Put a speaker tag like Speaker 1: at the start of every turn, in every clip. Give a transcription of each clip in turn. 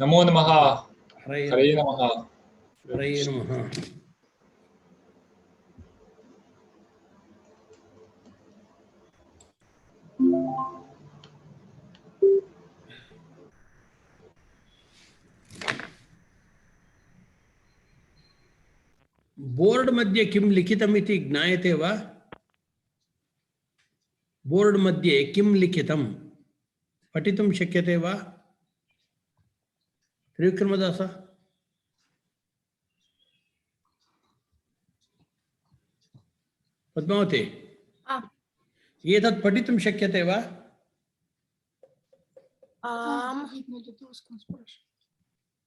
Speaker 1: नमो नमः।
Speaker 2: हरे
Speaker 1: हरे नमः।
Speaker 2: हरे नमः। बोर्ड मध्ये किं लिखितमिति ज्ञायते वा? बोर्ड मध्ये किं लिखितं पठितुं शक्यते वा? त्रिविक्रमदास पद्मावती एतत् पठितुं शक्यते वा?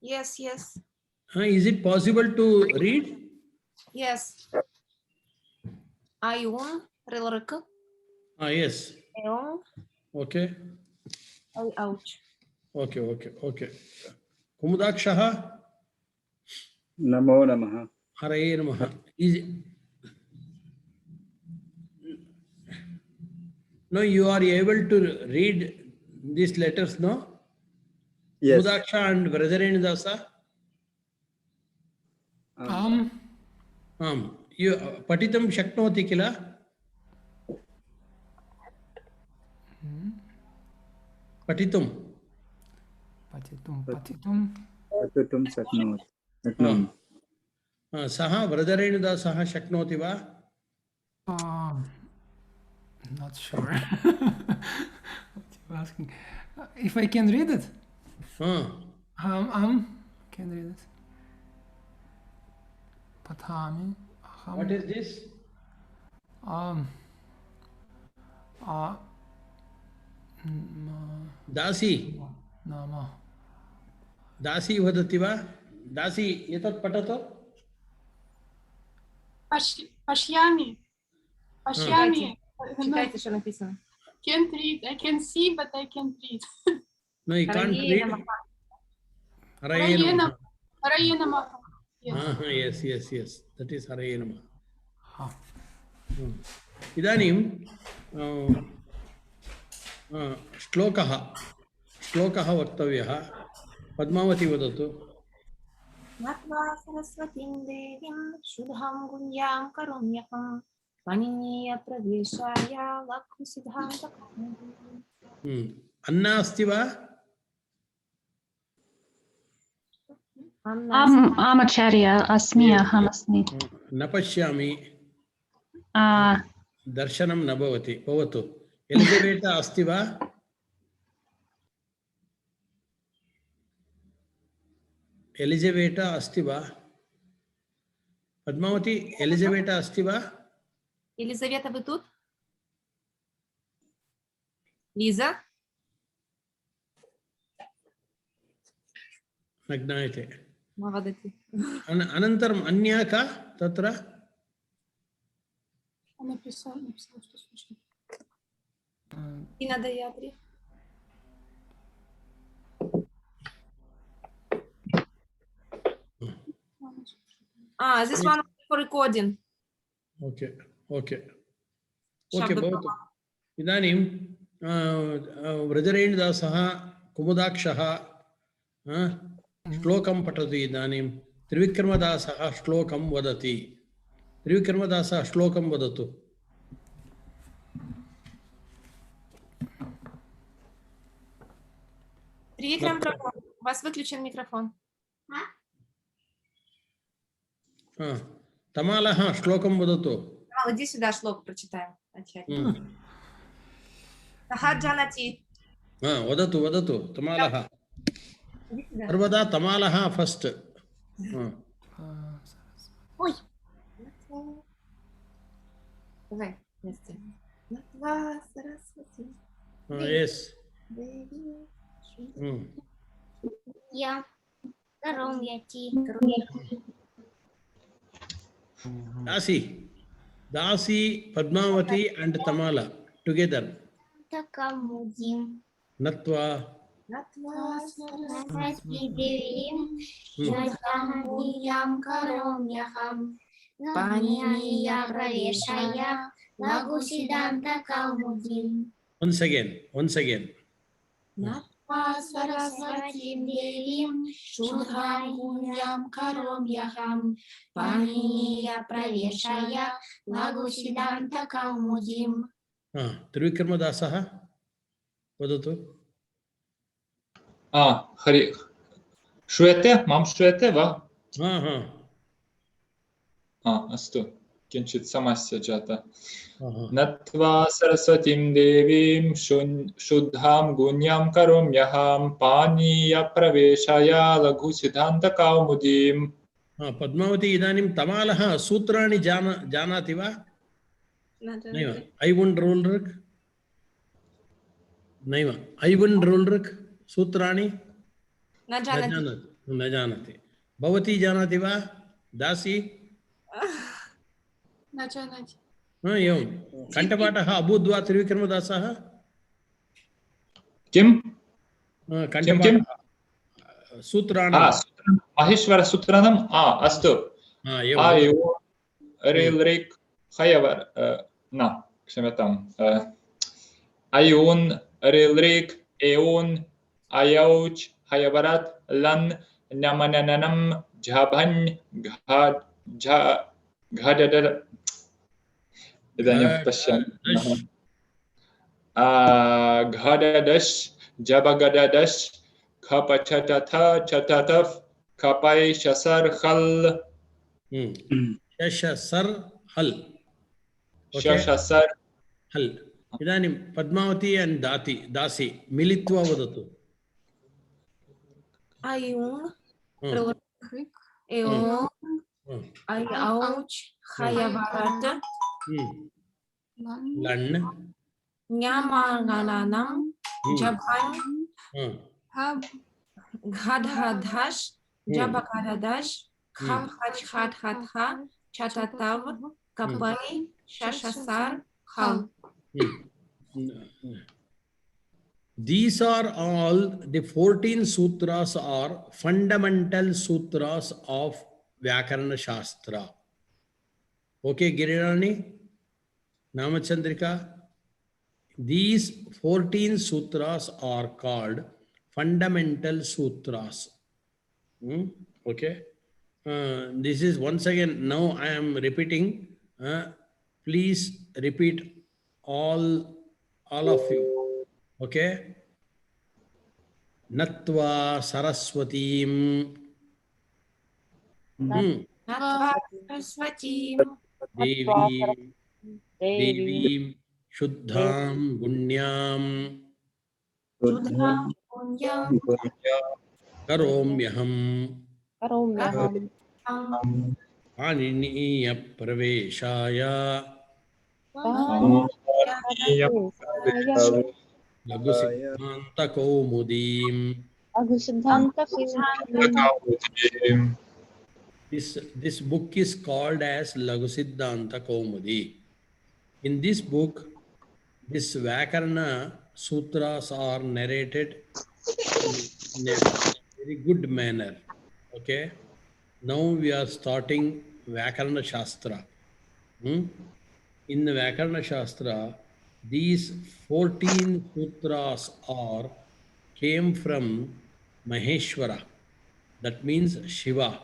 Speaker 3: Yes, yes.
Speaker 2: Is it possible to read?
Speaker 3: Yes. Ayun, relrk.
Speaker 2: Yes.
Speaker 3: Eon,
Speaker 2: Okay.
Speaker 3: ouch.
Speaker 2: Okay. Kumudakshah.
Speaker 4: नमो नमः।
Speaker 2: Hare Namaha. No, you are able to read these letters, no?
Speaker 4: Yes.
Speaker 2: Mudaksha and Vrajareni Dasa. You patitam shaknoti kila? Patitum
Speaker 4: शक्नोमि।
Speaker 2: Saha Vrajareni Dasa shaknoti va?
Speaker 5: Not sure. What you asking? If I can read it? Can read it. Patami.
Speaker 2: What is this? Dasi.
Speaker 5: Nama.
Speaker 2: Dasi vadati va? Dasi etat patato?
Speaker 6: Pashyami.
Speaker 3: Читайте, что написано.
Speaker 6: Can't read. I can see, but I can't read.
Speaker 2: No, you can't read. Hare Namaha.
Speaker 6: Hare Namaha.
Speaker 2: Yes. That is Hare Namaha. Idanim श्लोकः वक्तव्यः। पद्मावती वदतु।
Speaker 3: नत्वा सरस्वतीं देवीं शुद्धां गुञ्जां करुण्यकं पाणिनीय प्रवेशाय लघुसिद्धान्तकौमुदी।
Speaker 2: अन्ना अस्ति वा?
Speaker 7: आचार्य अस्मि, अहमस्मि।
Speaker 2: न पश्यामि, दर्शनं न भवति। भवतु। एलिजबेटा अस्ति वा? एलिजबेटा अस्ति वा? पद्मावती, एलिजबेटा अस्ति वा?
Speaker 3: Елизавета, вы тут? Лиза?
Speaker 2: न ज्ञायते।
Speaker 3: न वदति।
Speaker 2: अनन्तरम् अन्या का तत्र?
Speaker 6: Написал, что слышно.
Speaker 3: Инна Даятри. This one for recording.
Speaker 2: Okay. भवतु। इदानीं व्रजरेणुदासः कुमुदाक्षः श्लोकं पठति। इदानीं त्रिविक्रमदासः श्लोकं वदति। त्रिविक्रमदासः श्लोकं वदतु।
Speaker 3: त्रिविक्रम, у вас выключен микрофон.
Speaker 2: तमालः श्लोकं वदतु।
Speaker 3: Иди сюда, шлок прочитаем. Сахаджанати.
Speaker 2: वदतु तमालः। सर्वदा तमालः first.
Speaker 3: Ой. Давай вместе. Натва Сарасвати.
Speaker 2: Yes.
Speaker 3: Я. Каруньяти.
Speaker 2: Dasi, Padmavati and Tamala together.
Speaker 3: Такамудим.
Speaker 2: Natva.
Speaker 3: Сарасвати девим. Швачаханьям каруньяхам. Паниния правешая. Лагусиданта каумудим.
Speaker 2: Once again.
Speaker 3: सरस्वतीं देवीं शुद्धां गुण्यां करोम्यहं पाणिनीयप्रवेशाय लघुसिद्धान्तकौमुदीम्
Speaker 2: त्रिविक्रमदासः वदतु।
Speaker 1: हरि श्रूयते मां श्रूयते वा? अस्तु किञ्चित् समस्या जाता। नत्वा सरस्वतीं देवीं शुद्धां गुण्यां करोम्यहं पाणिनीयप्रवेशाय लघुसिद्धान्तकौमुदीम्।
Speaker 2: पद्मावती इदानीं तमालः सूत्राणि जानाति वा? नैव। ऐवन् रोल् नैव। ऐवन् रोल् सूत्राणि न जानाति। भवती जानाति वा दासी?
Speaker 6: न जानाति।
Speaker 2: एवं कण्ठपाठः अभूत् वा त्रिविक्रमदासः?
Speaker 1: किं
Speaker 2: कण्ठपाठः सूत्राणि
Speaker 1: माहेश्वरसूत्राणाम् अस्तु। रेल् रेक् हयवर् न क्षम्यताम् अयोन् रेल् रेक् एओन् अयौच् हयवरत् लन् नमनननं झभन् घडड इदानीं पश्यामि घडडश् जबगडडश् खपचटथ चटतफ खपै शसर हल
Speaker 2: शशसर हल
Speaker 1: शशसर
Speaker 2: हल। इदानीं पद्मावती and दासी मिलित्वा वदतु।
Speaker 8: अयोन् एओन् अयौच् हयवरत्
Speaker 2: लन्
Speaker 8: न्यमननं जभन् घडधश् जबगडदश् खपचटथ चटतव खपै शशसर हल।
Speaker 2: These are all the 14 sutras are fundamental sutras of Vyakarana Shastra. Okay, Girirani, Namachandrika. These 14 sutras are called fundamental sutras. Okay. This is once again, now I am repeating. Please repeat all of you. Okay. Natva Saraswatim Devim Shuddham Gunyam Karomyaham Paniniya Praveshaya Laghusiddhantakaumudim. This book is called as Laghusiddhantakaumunidi. In this book, this Vyakarana sutras are narrated in a very good manner. Okay. Now we are starting Vyakarana Shastra. In the Vyakarana Shastra, these 14 sutras came from Maheshwara. That means Shiva.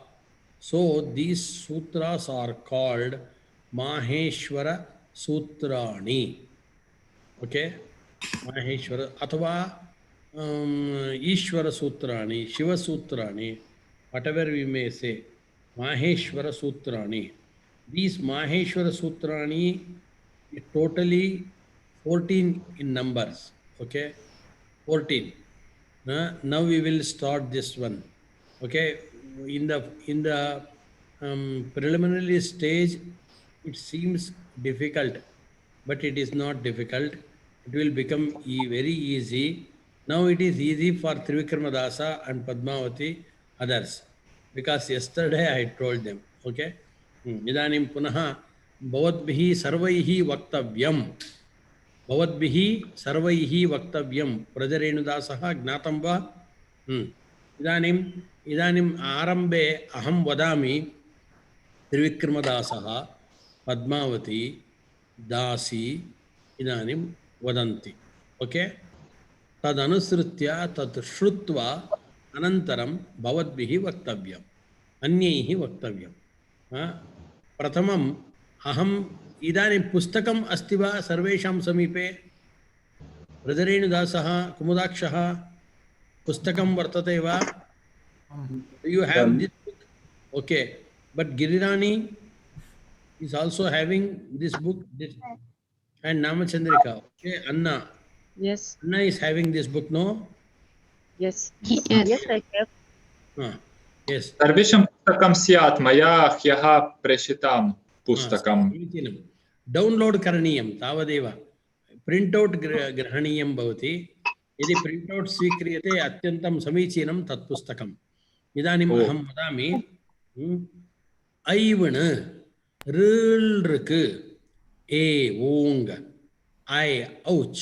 Speaker 2: So these sutras are called Maheshwara Sutrani. Okay? Maheshwara Athava Ishwara Sutrani, Shiva Sutrani, whatever we may say, Maheshwara Sutrani. These Maheshwara Sutrani totally 14 in numbers. Okay? 14. Now we will start this one. Okay? In the preliminary stage, it seems difficult, but it is not difficult. It will become very easy. Now it is easy for Trivikramadasa and Padmavati others, because yesterday I told them. Okay? Idanim punaha bhavatbhihi sarvaihi vaktavyam. Bhavatbhihi sarvaihi vaktavyam. Prajarenudasaha gnatam va? Idanim arambe aham vadami Trivikramadasah Padmavati Dasi idanim vadanti. Okay? तदनुसृत्य तत् श्रुत्वा अनन्तरं भवद्भिः वक्तव्यम्, अन्यैः वक्तव्यं। प्रथमम् अहम् इदानीं पुस्तकम् अस्ति वा सर्वेषां समीपे? ब्रदरेणुदासः, कुमुदाक्षः, पुस्तकं वर्तते वा? You have this book? Okay, but Girirani is also having this book, and Namachandrika. Okay, Anna.
Speaker 9: Yes,
Speaker 2: Anna is having this book, no?
Speaker 9: yes,
Speaker 7: Yes.
Speaker 9: yes, I have.
Speaker 2: Yes.
Speaker 1: सर्वेषां पुस्तकं स्यात्, मया ह्यः प्रेषितं पुस्तकं।
Speaker 2: समीचीनं। डौन्लोड् करणीयं तावदेव। प्रिण्ट्औट् ग्रहणीयं भवति। यदि प्रिण्ट्औट् स्वीक्रियते अत्यन्तं समीचीनं तत् पुस्तकम्। इदानीम् अहं वदामि, ऐवण ऋल् ए ओङ् ऐ औच्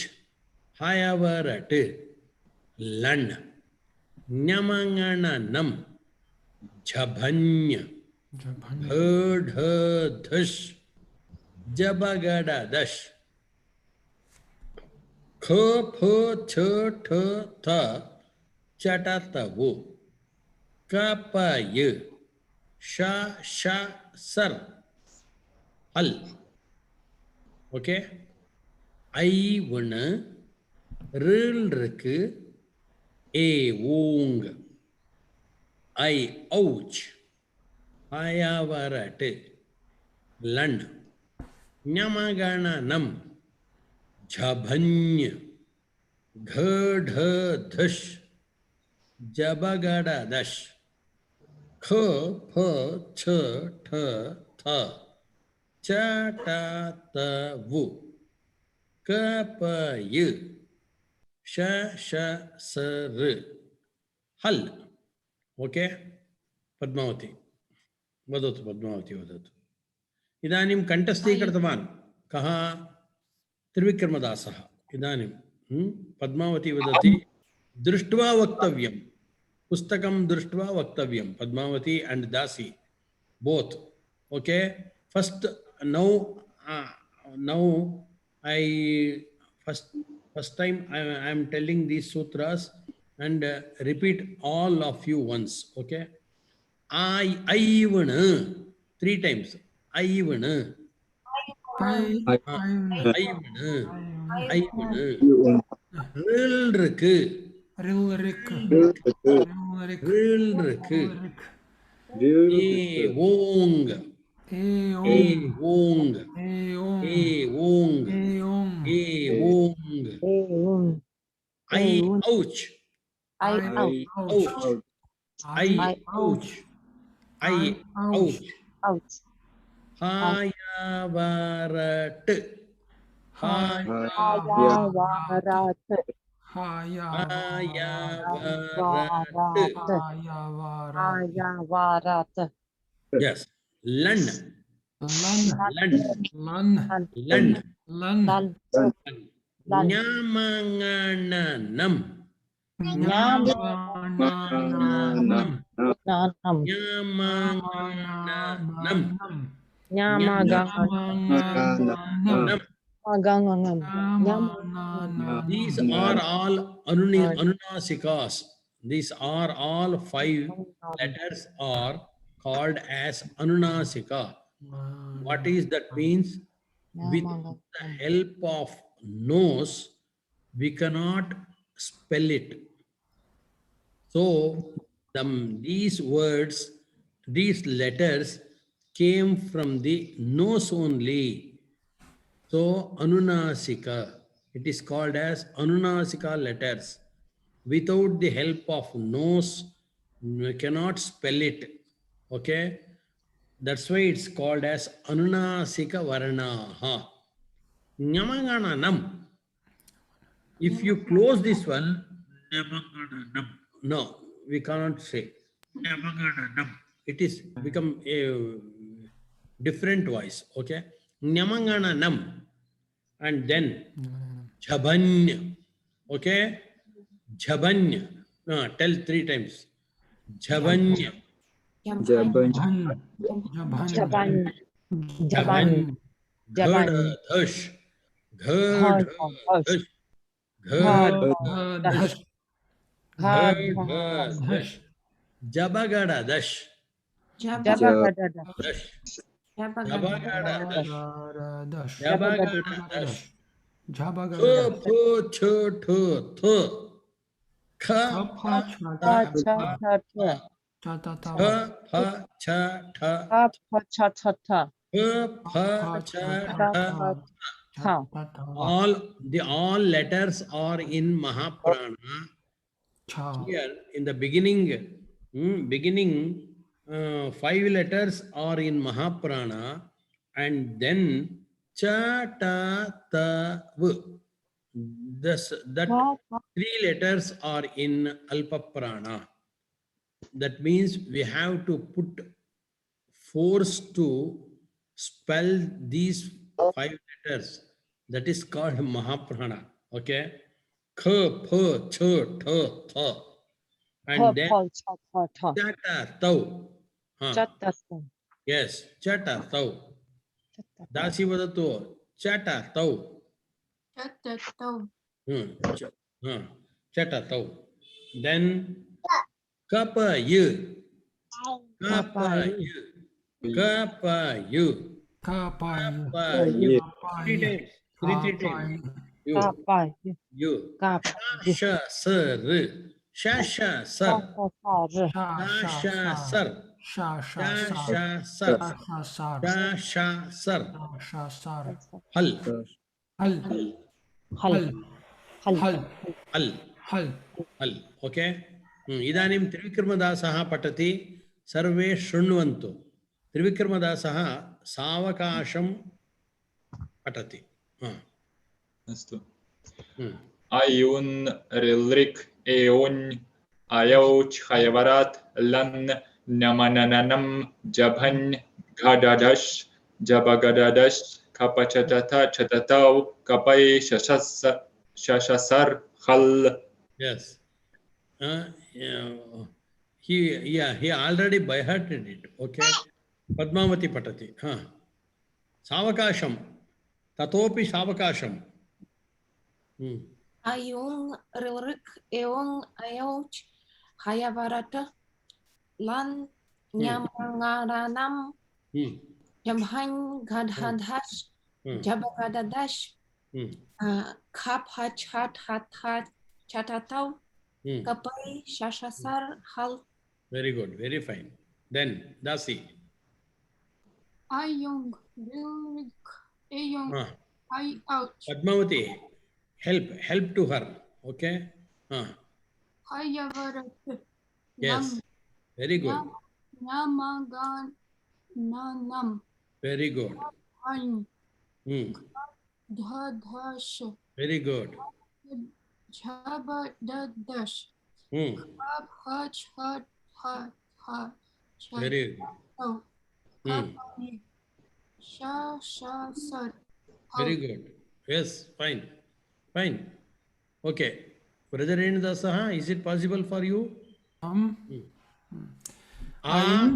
Speaker 2: हयवरट् लण् ञमङणनं झभञ् ढढधश् जबगडदश् ख फ छ ठ थ चटतवु कपय श श सर हल। ओके, ऐ वण ऋल् ए ओङ् ऐ औच् हयवरट् लण् ञमगणनं झभञ् ढढधश् जबगडदश् ख फ छ ठ थ चटतवु कपय श श सर हल। ओके, पद्मावती वदतु, पद्मावती वदतु। इदानीं कण्ठस्थीकृतवान् कः? त्रिविक्रमदासः। इदानीं पद्मावती वदति, दृष्ट्वा वक्तव्यं, पुस्तकं दृष्ट्वा वक्तव्यं। Padmavati and Dasi both. Okay, first now I first time I am telling these sutras and repeat all of you once. Okay, I three times. I Hayavarat.
Speaker 9: Hayavarat.
Speaker 2: Yes. Lan. Nyamangananam. These are all Anunasikas. These are all 5 letters are called as Anunasika. What is that means? With the help of nose, we cannot spell it. So these words, these letters came from the nose only. So Anunasika, it is called as Anunasika letters. Without the help of nose, we cannot spell it. Okay, that's why it's called as Anunasika Varanaha. Nyamangananam. If you close this one, no, we cannot say. It is become a different voice. Okay, Nyamangananam, and then Jhabanya. Okay, Jhabanya. Tell 3 times. Jhabanya. Ghadadash.
Speaker 5: Dash. Dash.
Speaker 2: Jabagada dash.
Speaker 9: Jabagadada.
Speaker 2: Dash.
Speaker 8: Jabagada.
Speaker 5: Dash.
Speaker 2: Jabagada dash.
Speaker 5: Jabagada.
Speaker 2: Pho cho tho tho. Kha
Speaker 5: Kapha
Speaker 2: ta
Speaker 9: Cha cha cha.
Speaker 5: Chatata.
Speaker 2: pha cha tha.
Speaker 9: Pa pa cha cha cha.
Speaker 2: Pha cha
Speaker 9: Ta
Speaker 2: tha.
Speaker 9: pa cha.
Speaker 2: All letters are in Mahaprana.
Speaker 5: Cha.
Speaker 2: Here in the beginning, 5 letters are in Mahaprana, and then cha ta ta v. That 3 letters are in Alpaprana. That means we have to put force to spell these 5 letters. That is called Mahaprana. Okay. Kha, pha, cha, tha, tha. And then
Speaker 9: Pa cha cha cha.
Speaker 2: chata, tau.
Speaker 9: Chata sa.
Speaker 2: Yes, chata, tau. Dasi vadatu, chata, tau. Chata, tau. Then kapa, yu. Kapa, yu. Kapa, yu.
Speaker 5: Kapai.
Speaker 2: Kapa,
Speaker 4: Ye.
Speaker 2: yu. 3 times. 3 times. Yu.
Speaker 9: Ka pa.
Speaker 2: Yu.
Speaker 9: Ka pa.
Speaker 2: Sha, sar. Sha, sha, sar.
Speaker 9: Sa sa.
Speaker 2: Sha, sha, sar.
Speaker 5: Sha
Speaker 2: Sha,
Speaker 5: sha
Speaker 2: sha, sar.
Speaker 5: sha sar.
Speaker 2: Sha, sha, sar.
Speaker 5: Sha sar.
Speaker 2: Hal.
Speaker 5: Hal.
Speaker 9: Hal. Hal.
Speaker 5: Hal.
Speaker 2: Hal.
Speaker 5: Hal.
Speaker 2: हल् okay इदानीं त्रिविक्रमदासः पठति सर्वे शृण्वन्तु त्रिविक्रमदासः सावकाशं पठति
Speaker 1: अस्तु अयुन् रिलृक् एउन् अयौच् हयवरात् लन् नमनननं जभन् घडडश् जबगडडश् कपचटथ चटतौ कपै शशसर् हल्.
Speaker 2: Yes. He already by hearted it. Okay. Padmavati patati. Savakasham. Tatopi savakasham.
Speaker 8: Ayung rilrik eung ayouch hayavarata lan nyamangaranam jabhan gadhadhash jabagadash kap hachat hathat chatatau kapai shashasar hal.
Speaker 2: Very good. Very fine. Then Dasi.
Speaker 6: Ayung, Rilrik, Ayung, I ouch.
Speaker 2: Padmavati. Help to her. Okay.
Speaker 6: Hayavarat.
Speaker 2: Yes. Very good.
Speaker 6: Namagan nanam.
Speaker 2: Very good.
Speaker 6: Ein.
Speaker 2: Hmm.
Speaker 6: Dhadhash.
Speaker 2: Very good.
Speaker 6: Jabadadash.
Speaker 2: Hmm.
Speaker 6: Kap hach hat hat hat.
Speaker 2: Very good.
Speaker 6: Oh.
Speaker 2: Hmm.
Speaker 6: Kapai. Sha sha sar.
Speaker 2: Very good. Yes. Fine. Fine. Okay. Brother Renudasaha, is it possible for you? A, I,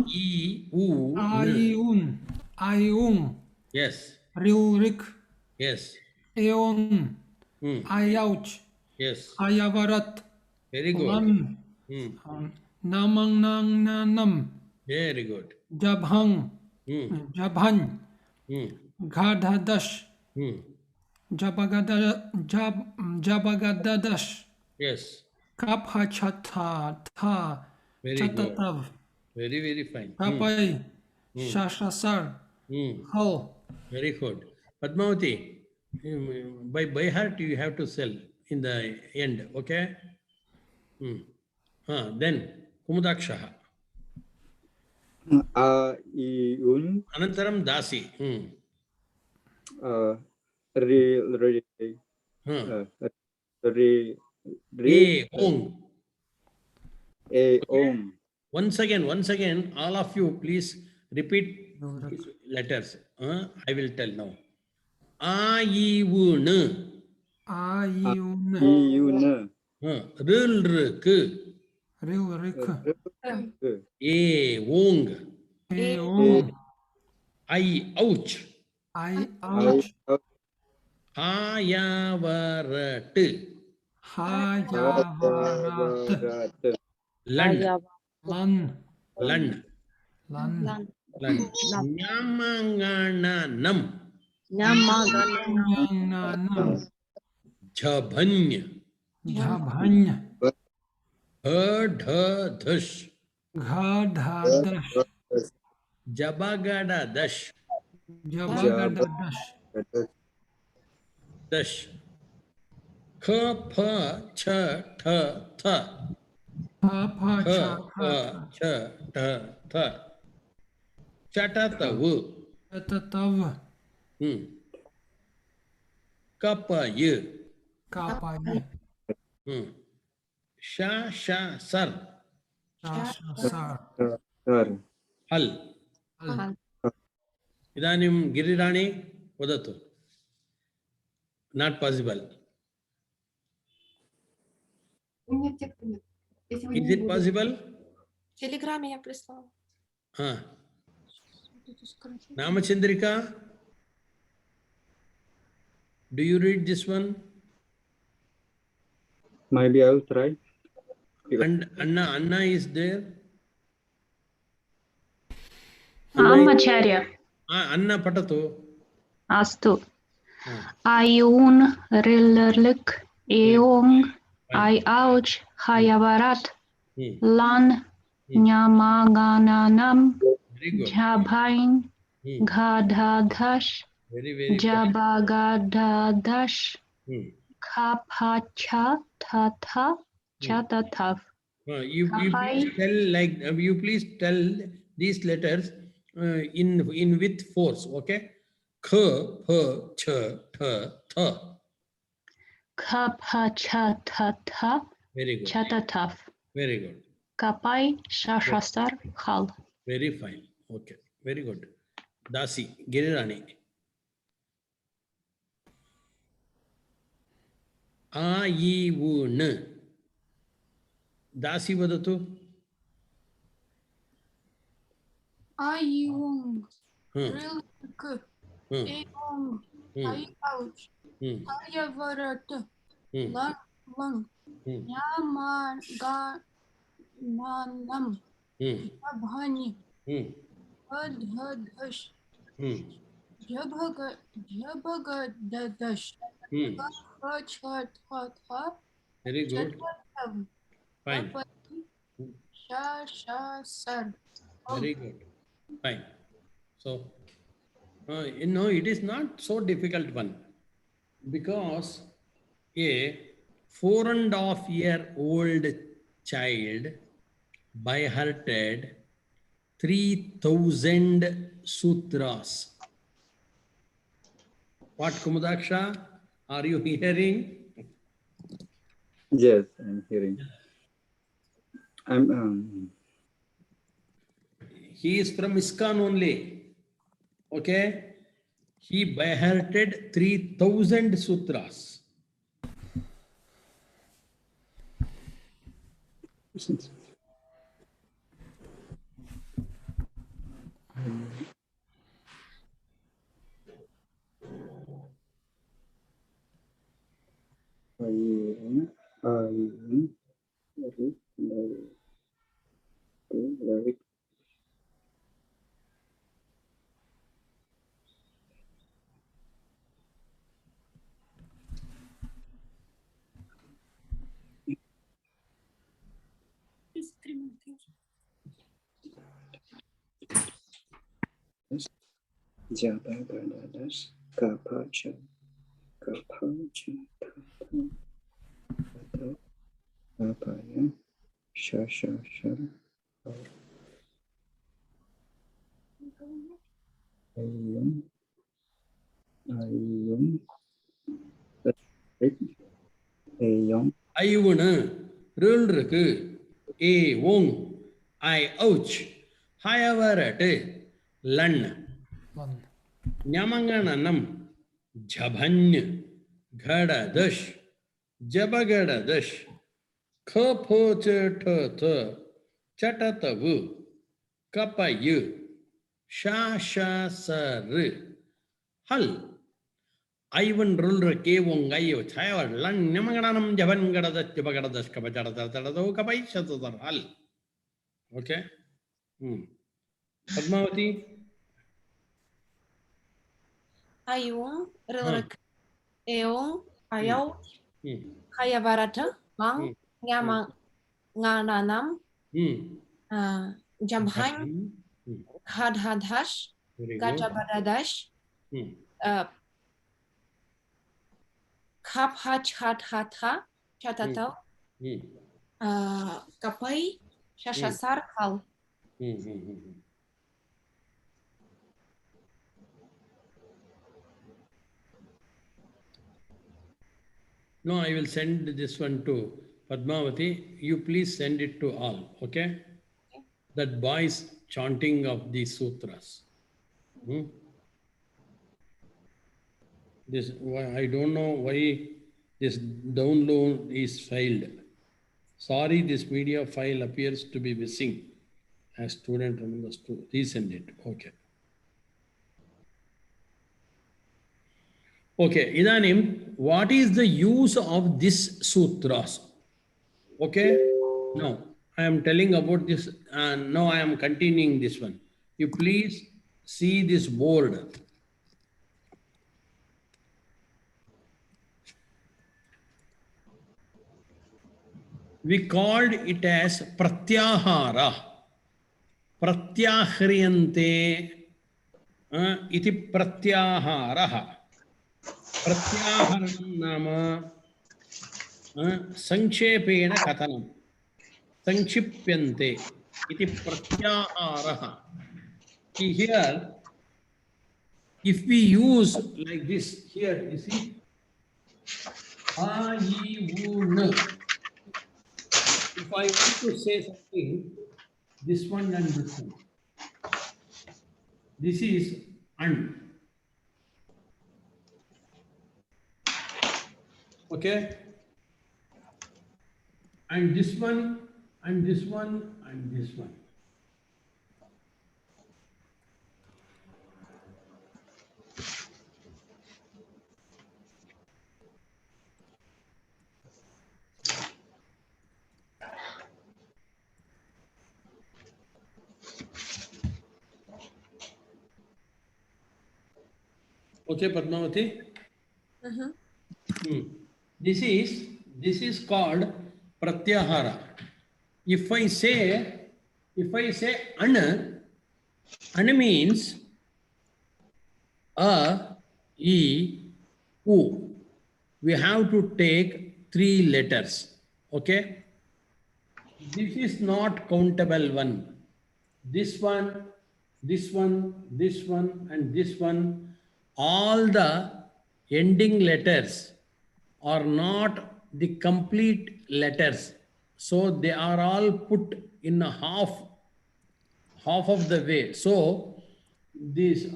Speaker 2: U,
Speaker 5: Ayun. Ayung.
Speaker 2: Yes.
Speaker 5: Rilrik.
Speaker 2: Yes.
Speaker 5: Eon.
Speaker 2: Hmm.
Speaker 5: Ayouch.
Speaker 2: Yes.
Speaker 5: Ayavarat.
Speaker 2: Very good.
Speaker 5: Lan.
Speaker 2: Hmm.
Speaker 5: Namang nang nanam.
Speaker 2: Very good.
Speaker 5: Jabhang.
Speaker 2: Hmm.
Speaker 5: Jabhan.
Speaker 2: Hmm.
Speaker 5: Gadhadash.
Speaker 2: Hmm.
Speaker 5: Jabagadash.
Speaker 2: Yes.
Speaker 5: Kapha chata tha.
Speaker 2: Very good.
Speaker 5: Chatatav.
Speaker 2: Very, very fine.
Speaker 5: Kapai. Shashasar. Hal.
Speaker 2: Very good. Padmavati, by heart you have to sell in the end. Okay. Then Kumudakshaha.
Speaker 4: Ayun
Speaker 2: Anantaram Dasi.
Speaker 4: Eong.
Speaker 2: Once again, all of you please repeat these letters. I will tell now. Ayun.
Speaker 5: Ayun.
Speaker 4: Iyun.
Speaker 2: Rilrik.
Speaker 5: Rilrik.
Speaker 2: Eong.
Speaker 5: Eon.
Speaker 2: Ouch.
Speaker 5: Ouch.
Speaker 2: Ayavarat.
Speaker 5: Hayavarat.
Speaker 2: Lan.
Speaker 5: Lan.
Speaker 2: Lan.
Speaker 5: Lan.
Speaker 9: Lan.
Speaker 2: Lan. Nyamangananam.
Speaker 9: Nyamagananam.
Speaker 5: Nyangnanam.
Speaker 2: Jabhanya.
Speaker 5: Jabhanya.
Speaker 2: Adhadash.
Speaker 5: Ghadhadash.
Speaker 2: Jabagadadash.
Speaker 5: Jabagadadash.
Speaker 2: Dash. Kha pha cha tha tha.
Speaker 5: Pa pa
Speaker 2: Kha
Speaker 5: cha
Speaker 2: pha cha tha tha. Chatatavu.
Speaker 5: Tatatav.
Speaker 2: Kapayu.
Speaker 5: Kapaye.
Speaker 2: Sha sha sar.
Speaker 5: Sar.
Speaker 2: Hal. Idanim Girirani vadatu. Not possible. Is it possible?
Speaker 8: В Телеграме я прислала.
Speaker 2: Namachandrika, do you read this one?
Speaker 4: Maybe I will try.
Speaker 2: And Anna is there?
Speaker 7: Amacharya.
Speaker 2: Anna patatu.
Speaker 7: Astu. Ayun rillerlik eong I ouch hayavarat lan nyamagananam
Speaker 2: Very good.
Speaker 7: jabhain ghadadash
Speaker 2: Very, very good.
Speaker 7: jabagadadash kapacha tata chatatav.
Speaker 2: You please tell you please tell these letters in with force, okay? Kha, pha, cha, tha, tha.
Speaker 7: Kapacha tata
Speaker 2: Very good.
Speaker 7: chatatav.
Speaker 2: Very good.
Speaker 7: Kapai shashasar hal.
Speaker 2: Very fine. Okay. Very good. Dasi, Girirani. A, I, U, N. Dasi vadatu.
Speaker 6: Ayung. Rilk. Eong. Ayouch. Hayavarat. Lan. Nyamagananam. Jabhanya. Adhadash. Jabagadadash. Kha.
Speaker 2: Very good. Fine.
Speaker 6: Sha sar.
Speaker 2: Very good. Fine. So, it is not so difficult one, because a 4.5-year-old child by hearted 3,000 sutras. What, Kumudaksha? Are you hearing?
Speaker 4: Yes, I'm hearing.
Speaker 2: He is from ISKCON only. Okay? He by hearted 3,000 sutras.
Speaker 4: Jabagadadash, kapacha, kapaya, shasha, ayun,
Speaker 2: Ayuvana, Rulruku, A, Wong, I, ouch, Hayavarat, Lan, Nyamangananam, Jabhanya, Ghadadash, Jabagadadash, Kha, cha, Chatatavu, Kapayu, Sha, sar, Hal, Ivan Rulra Kevongayo, Child, Lan Namaganam Javangada, Jabagada, Skabajada, Kapai Shatal. Okay. Padmavati.
Speaker 8: Ayung, Rilrik, Eung, Ayau, Hayavarata, Mang, Yamang, Ngananam, Jamhain, Hadhadhash,
Speaker 2: Very good.
Speaker 8: Gajabadadash, Kaphach Hatha, Chatata, Kapai, Shashasar, Hal.
Speaker 2: No, I will send this one to Padmavati. You please send it to all, okay? That boys chanting of these sutras. This, I don't know why this download is failed. Sorry, this media file appears to be missing. As student remembers to resend it. Okay. Okay, Idanim, what is the use of this sutras? Okay, now I am telling about this and now I am continuing this one. You please see this board. We called it as Pratyahara. Pratyahriyante iti Pratyaharaha. Pratyaharanam nama Sanchepena Katanam. Sanchipyante iti Pratyaharaha. Here, if we use like this, here, you see, A, I, U, N. If I want to say something, this one and this one. This is and. Okay? And this one, and this one, and this one. Okay, Padmavati? This is called Pratyahara. If I say Ana means A, E, U. We have to take 3 letters. Okay? This is not countable one. This one, this one, this one, and this one, all the ending letters are not the complete letters. So they are all put in a half of the way. So these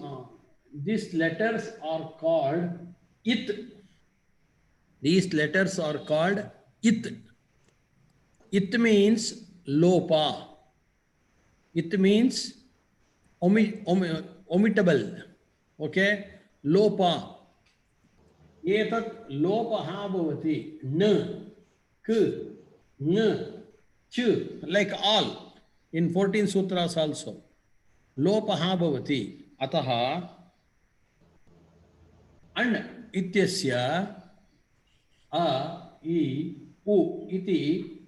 Speaker 2: letters are called it. These letters are called it. It means lopa. It means omittable. Okay? Lopa. Etat lopaha bhavati. N, k, n, ch. Like all. In 14 sutras also. Lopaha bhavati. Ataha an ityasya a, I, u iti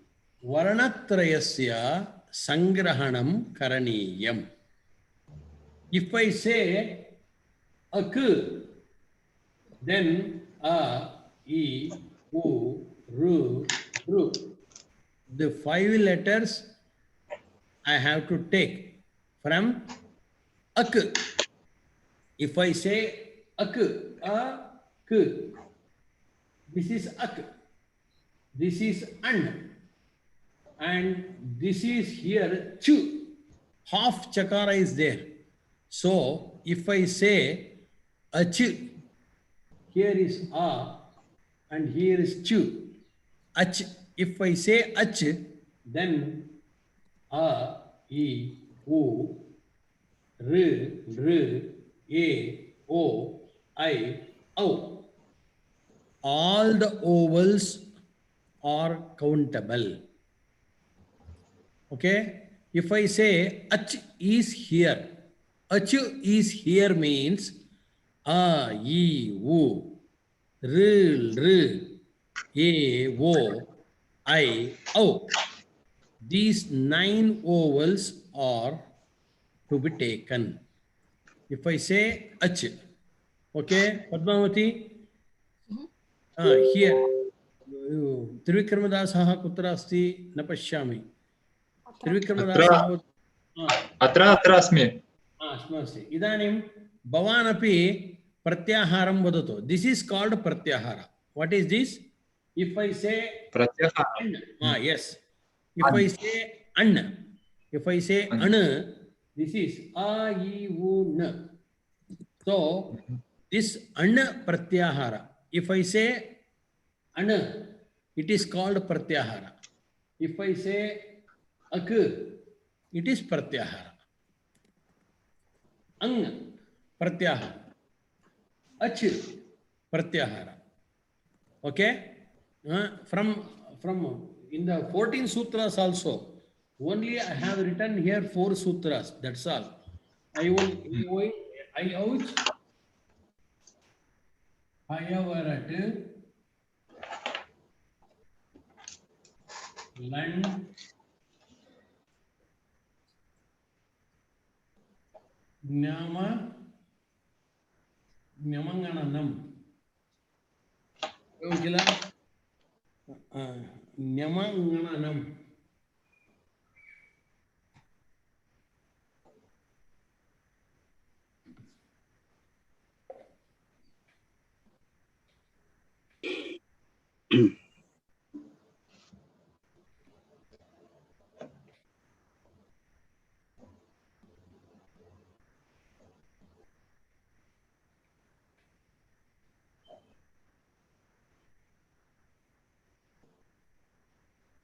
Speaker 2: varanatrayasya sangrahanam karaniyam. If I say a k, then a, I, u, ru, ru. The 5 letters I have to take from ak. If I say ak, a, k, this is ak. This is an. And this is here chu. Half chakara is there. So if I say ach, here is a and here is chu. Ach. If I say ach, then a, I, u, r, e, o, I, au. all the vowels are countable. Okay, if I say ach is here, ach is here means a, e, u, r, r, a, o, I, o. These 9 vowels are to be taken. If I say ach, okay, Padmavati, here, Trivikramadasaha kutra asti na pashyami. Trivikramadasaha
Speaker 1: अत्र अत्र अस्मि
Speaker 2: अस्ति. इदानीं भवान् अपि प्रत्याहारं वदतु. This is called pratyahara. What is this? If I say
Speaker 1: प्रत्याहारः.
Speaker 2: yes. If I say an, this is a, e, u, n. So this an pratyahara. If I say an, it is called pratyahara. If I say ak, it is pratyahara. Ang pratyahara. Ach pratyahara. Okay? From in the 14 sutras also, only I have written here 4 sutras. That's all. I ouch. Ayavarat. Land. Nyamangananam. Nyamangananam.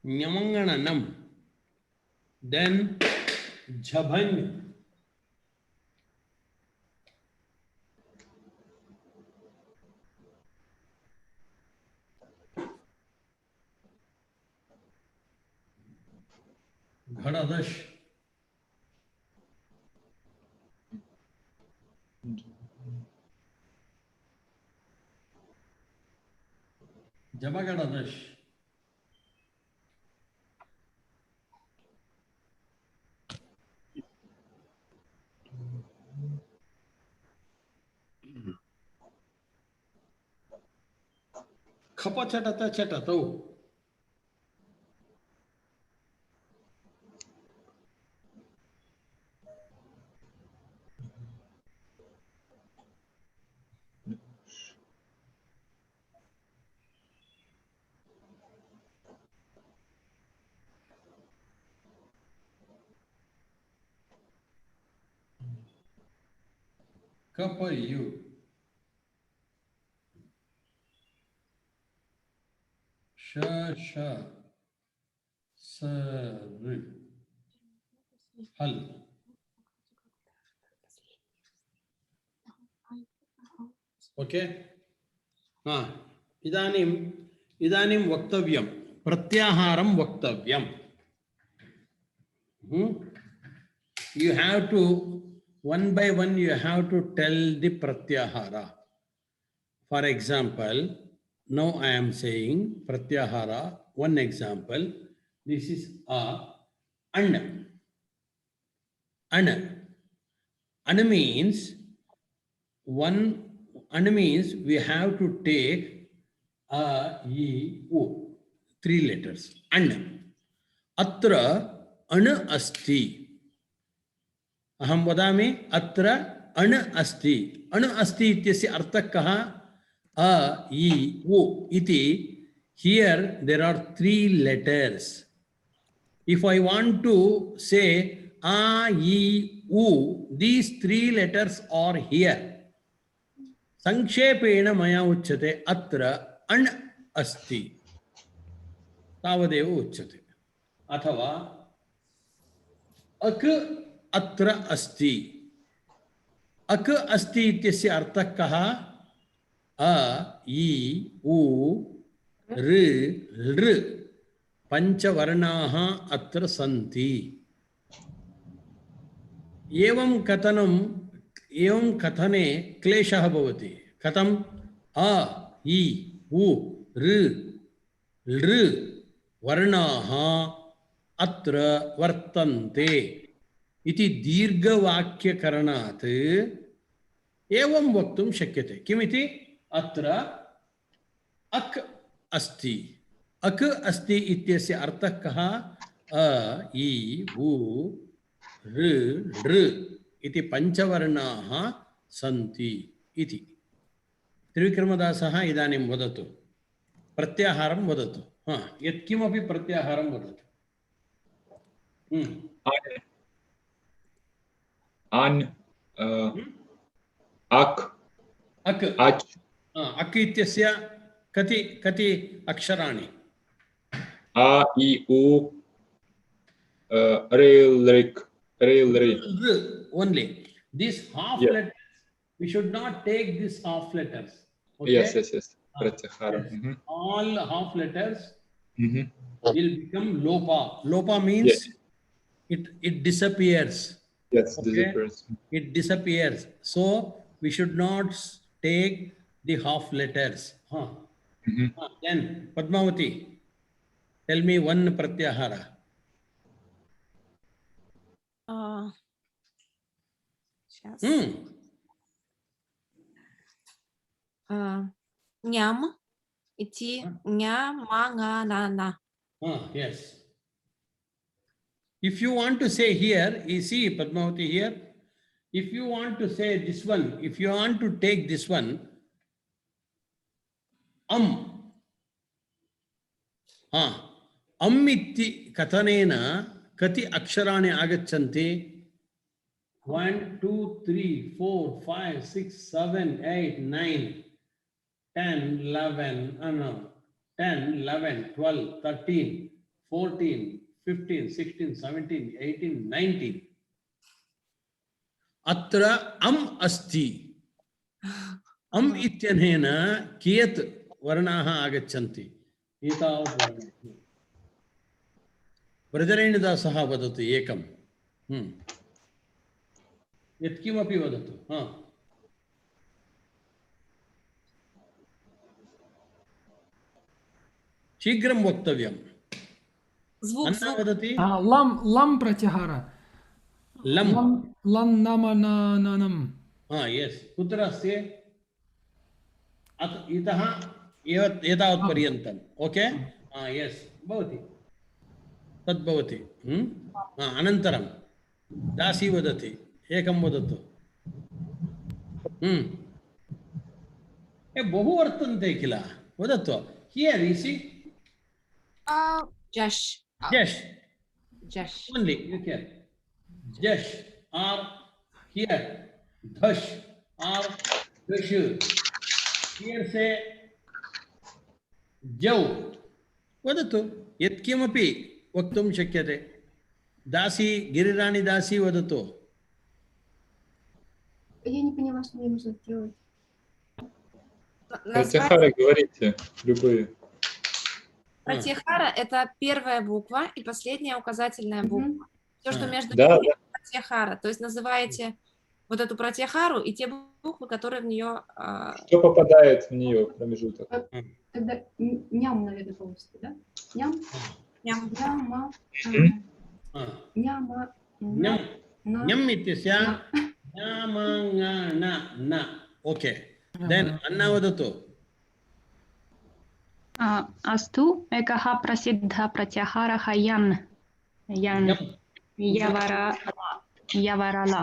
Speaker 2: Nyamangananam. Then Jhabang. Ghadadash. Jabagadadash. Khapa chatata chatato. Kapayu. Sha. Sar. Hal. Okay. Idanim vaktavyam. Pratyaharam vaktavyam. You have to, one by one, you have to tell the pratyahara. For example, now I am saying pratyahara. One example. This is an. An means we have to take a, e, o, 3 letters. An. Atra an asti. Aham vadami atra an asti. An asti ityasya arthah kaha? A, e, o iti. Here there are 3 letters. If I want to say a, e, u, these 3 letters are here. Sankshepena maya uchyate atra an asti. Tavadeva uchyate. Athava ak atra asti. Ak asti ityasya arthah kaha? A, I, U, R, Lr. Panchavarnaha atra santi. एवं कथने क्लेशः भवति कथम अ इ उ ऋ लृ वर्णाः अत्र वर्तन्ते इति दीर्घवाक्यकरणात् एवं वक्तुं शक्यते किमिति अत्र अक् अस्ति अक् अस्ति इत्यस्य अर्थः कः अ इ उ ऋ लृ इति पञ्चवर्णाः सन्ति इति त्रिविक्रमदासः इदानीं वदतु प्रत्याहारं वदतु यत्किमपि प्रत्याहारं वदतु
Speaker 1: अन् अक्
Speaker 2: अक्
Speaker 1: अच्
Speaker 2: अक् इत्यस्य कति अक्षराणि
Speaker 1: अ इ उ रे लृक्
Speaker 2: only these half letters we should not take these half letters okay
Speaker 1: yes pratyaharam
Speaker 2: all half letters will become lopa means it disappears
Speaker 1: disappears
Speaker 2: it disappears so we should not take the half letters then Padmavati tell me one pratyahara
Speaker 8: Сейчас. Ням идти няманганана.
Speaker 2: Yes. If you want to say here, you see Padmavati here. If you want to say this one, if you want to take this one, इति कथनेन कति अक्षराणि आगच्छन्ति 1 2 3 4 5 6 7 8 9 10 11 10 11 12 13 14 15 16 17 18 19 अत्र अस्ति इत्यनेन कियत् वर्णाः आगच्छन्ति एतावत् वर्णाः ब्रजरेणुदासः वदतु एकं यत्किमपि वदतु शीघ्रं वक्तव्यम् अन्ना वदति
Speaker 5: लं प्रत्याहार
Speaker 2: लं
Speaker 5: नाम
Speaker 2: यस् कुत्र अस्ति इतः एतावत् पर्यन्तम् ओके यस् भवति तद्भवति अनन्तरं दासी वदति एकं वदतु बहु वर्तन्ते किल वदतु here you see
Speaker 8: Jash
Speaker 2: only you can jash or here dhash or dash here say jau वदतु यत्किमपि वक्तुं शक्यते दासी गिरिराणी दासी वदतु
Speaker 3: Я не поняла, что мне нужно сделать.
Speaker 1: Пратяхара говорите любые.
Speaker 8: Пратьяхара – это первая буква и последняя указательная буква. Все, что между
Speaker 1: Да,
Speaker 8: ними, пратьяхара. То есть называете вот эту пратьяхару и те буквы, которые в нее…
Speaker 1: Что попадает в нее промежуток?
Speaker 3: Тогда ням, наверное, получится, да? Ням?
Speaker 8: Ням.
Speaker 3: Няма. Няма.
Speaker 2: Nyam ityasya nyamangana. Okay. Then Anna vadatu.
Speaker 7: अस्तु एकः प्रसिद्धः प्रत्याहारः यन् यवरला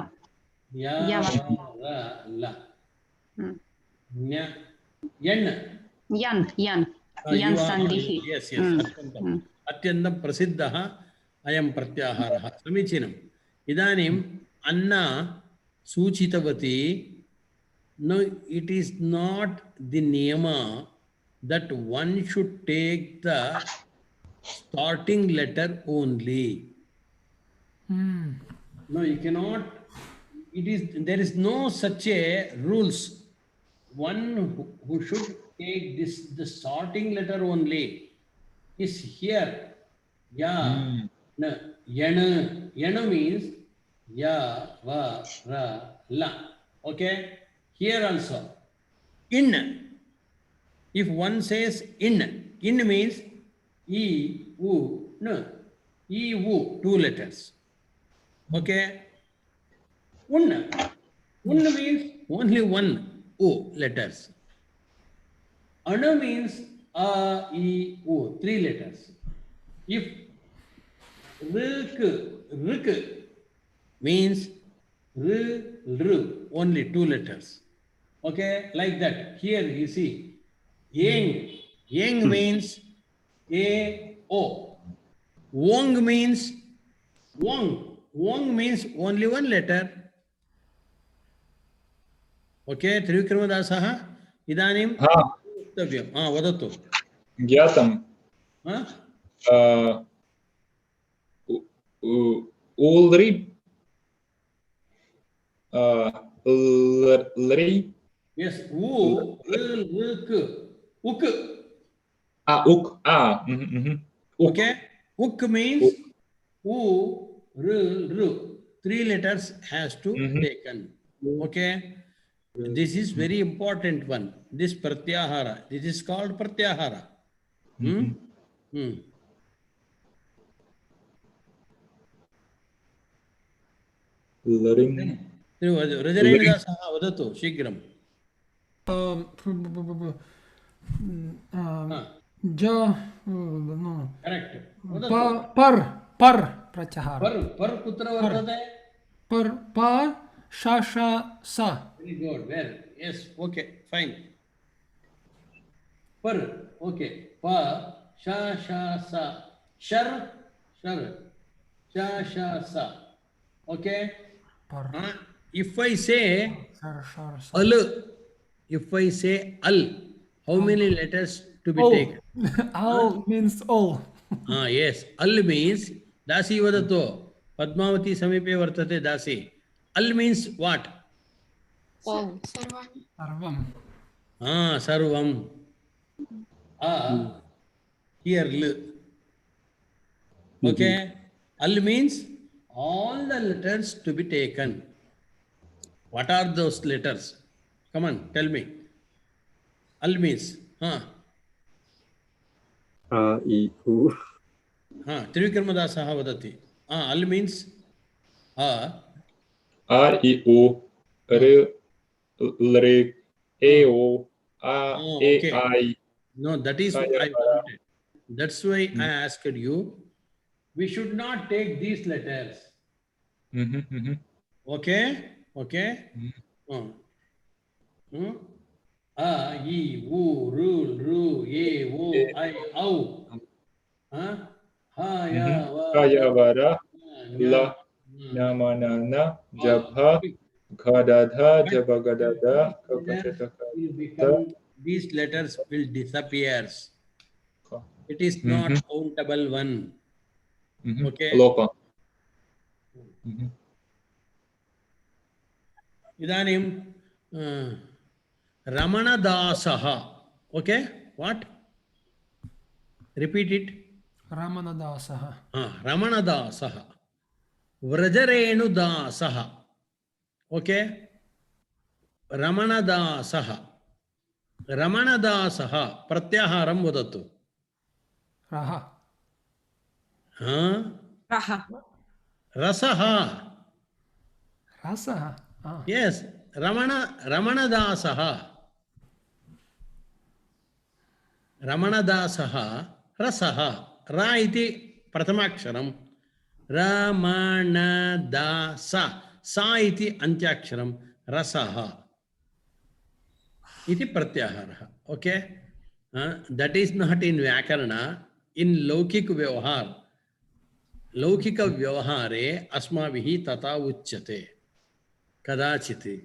Speaker 7: यन् सन्धिः
Speaker 2: अत्यन्तं प्रसिद्धः अयं प्रत्याहारः समीचीनम् इदानीम् अन्ना सूचितवती no it is not the niyama that one should take the starting letter only. No, you cannot. It is there is no such a rules. one who should take this, the starting letter only is here. Ya, na, yana. Yana means ya, va, ra, la. Okay? Here also. In. If one says in means e, u, n. E, u, 2 letters. Okay? Un means only one u letters. Ana means a, e, u, 3 letters. If rik means r, only 2 letters. Okay, like that. Here you see, yang means a, o. Wong means means only 1 letter. Okay, Trivikramadasah, idanim vakavyam. Vadatu.
Speaker 1: ज्ञातम् ulri lri.
Speaker 2: Yes, u, uk.
Speaker 1: Uk.
Speaker 2: Okay, uk means u, r. 3 letters has to taken. Okay, this is very important one. This pratyahara. This is called pratyahara.
Speaker 1: Lring.
Speaker 2: Rajarendrasah vadatu shigram.
Speaker 5: No.
Speaker 2: Correct.
Speaker 5: Par pratyahara.
Speaker 2: Par kutra vartate?
Speaker 5: Pa sha sa.
Speaker 2: Very good. Well, yes. Okay. Fine. Par. Okay. Pa sha sa. Shar. Sha sa. Okay. If I say al, how many letters to be taken?
Speaker 5: Al means all.
Speaker 2: Yes. Al means dasi vadato. Padmavati samipe vartate dasi. Al means what?
Speaker 6: Sarvam.
Speaker 5: Sarvam.
Speaker 2: Sarvam. Here l. Okay. Al means all the letters to be taken. What are those letters? Come on, tell me. Al means.
Speaker 4: A, I, U.
Speaker 2: Trivikramadasah vadati. Al means A.
Speaker 1: R, I, U, R, Lri, E, O, A, E, I.
Speaker 2: No, that is what I wanted. That's why I asked you. We should not take these letters. Okay? Okay? A, I, U, Ru, E, O, I, Au. Ha, ya,
Speaker 1: Vara, La, Namanana, Jabha, Gadadha, Jabagadada, Kapachataka.
Speaker 2: These letters will disappear. It is not countable one. Okay.
Speaker 1: Lopa.
Speaker 2: Idanim Ramanadasaha. Okay? What? Repeat it.
Speaker 5: Ramanadasaha.
Speaker 2: Ramanadasaha. Vrajarenudasaha. Okay? Ramanadasaha. Ramanadasaha. Pratyaharam vadatu.
Speaker 5: Raha.
Speaker 8: Raha.
Speaker 2: Rasaha.
Speaker 5: Rasaha.
Speaker 2: Yes. Ramanadasaha. Ramanadasaha. Rasaha. Ra iti pratamaksharam. Ramanadasa. Sa iti antyaksharam. Rasaha. Iti pratyahara. Okay? That is not in Vyakarana. In Laukik Vyavahar. Laukika Vyavahare asmavihi tata uchyate. Kadachit.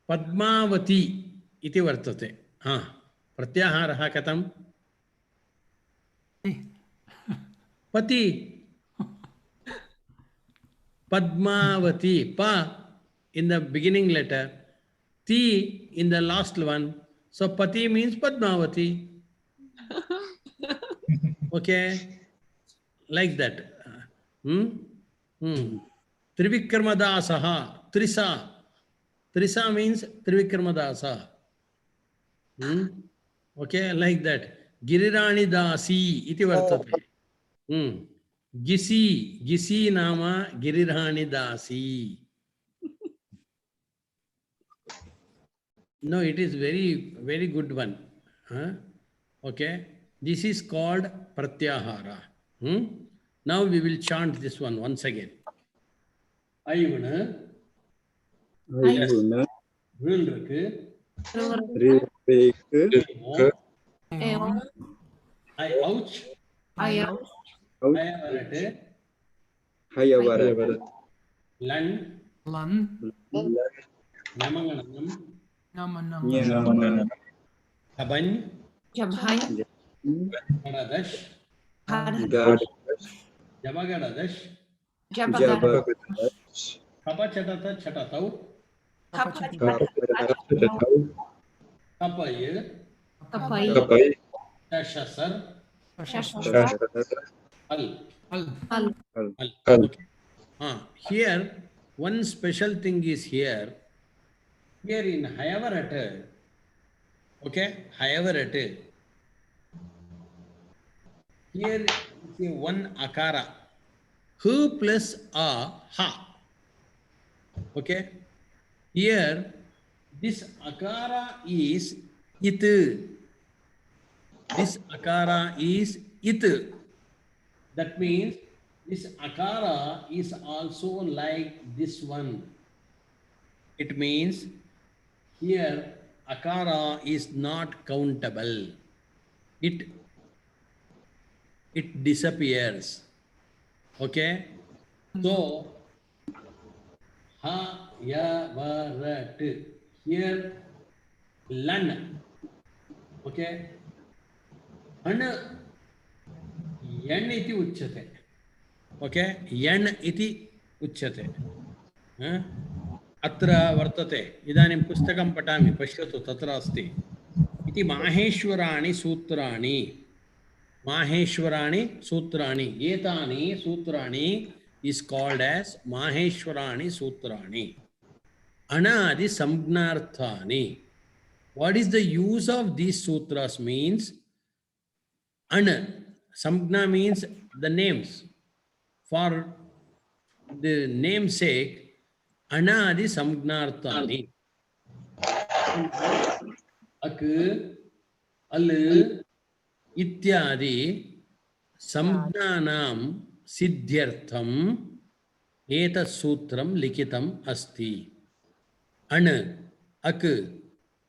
Speaker 2: Padmavati iti vartate. Pratyaharaha katam? Pati. Padmavati. Pa in the beginning letter. Ti in the last one. So Pati means Padmavati. Okay, like that. Trivikramadasa, Trisa. Trisa means Trivikramadasa. Okay, like that. Girirani Dasi iti vartate. Gisi, Gisi nama Girirani Dasi. No, it is very, very good one. Huh? Okay, this is called Pratyahara. Now we will chant this one once again. Ayuna,
Speaker 4: Ayuna,
Speaker 2: rul இருக்கு.
Speaker 4: Rivek,
Speaker 8: Эон,
Speaker 2: I ouch,
Speaker 8: Аян,
Speaker 2: ayavarat,
Speaker 4: Hayavarat,
Speaker 2: lan,
Speaker 5: Lan.
Speaker 2: namanganam,
Speaker 5: Namanam.
Speaker 4: Nyaman,
Speaker 2: kaban,
Speaker 8: Jabhань,
Speaker 2: garadash,
Speaker 4: Gad,
Speaker 2: jabagadash,
Speaker 8: Jabagad,
Speaker 4: Jabagat,
Speaker 2: kapachatata chatatau,
Speaker 8: Капать,
Speaker 2: kapay,
Speaker 8: Капай,
Speaker 2: shasar,
Speaker 8: Шашар,
Speaker 2: al.
Speaker 5: Al.
Speaker 8: Ал,
Speaker 2: Okay. Here, one special thing is here. Here in Hayavarat, okay, Hayavarat, here is a one akara. Hu plus a, ha. Okay. Here, this akara is it. This akara is it. That means this akara is also like this one. It means here akara is not countable. It disappears. Okay. So ha ya varat. Here lan. Okay. Ana yan iti uchyate. Okay, yan iti uchyate. Atra vartate. Idanim pustakam patami pashyatu tatra asti. Iti maheshwarani sutrani. Maheshwarani sutrani. Etani sutrani is called as maheshwarani sutrani. Anadi samgnarthani. What is the use of these sutras means? Ana. Samgna means the names. For the namesake, Anadi Samgnarthani. Ak, Al, Ityadi, Samgnanam Siddhyartham, Eta Sutram Likitam Asti. Ana, Ak,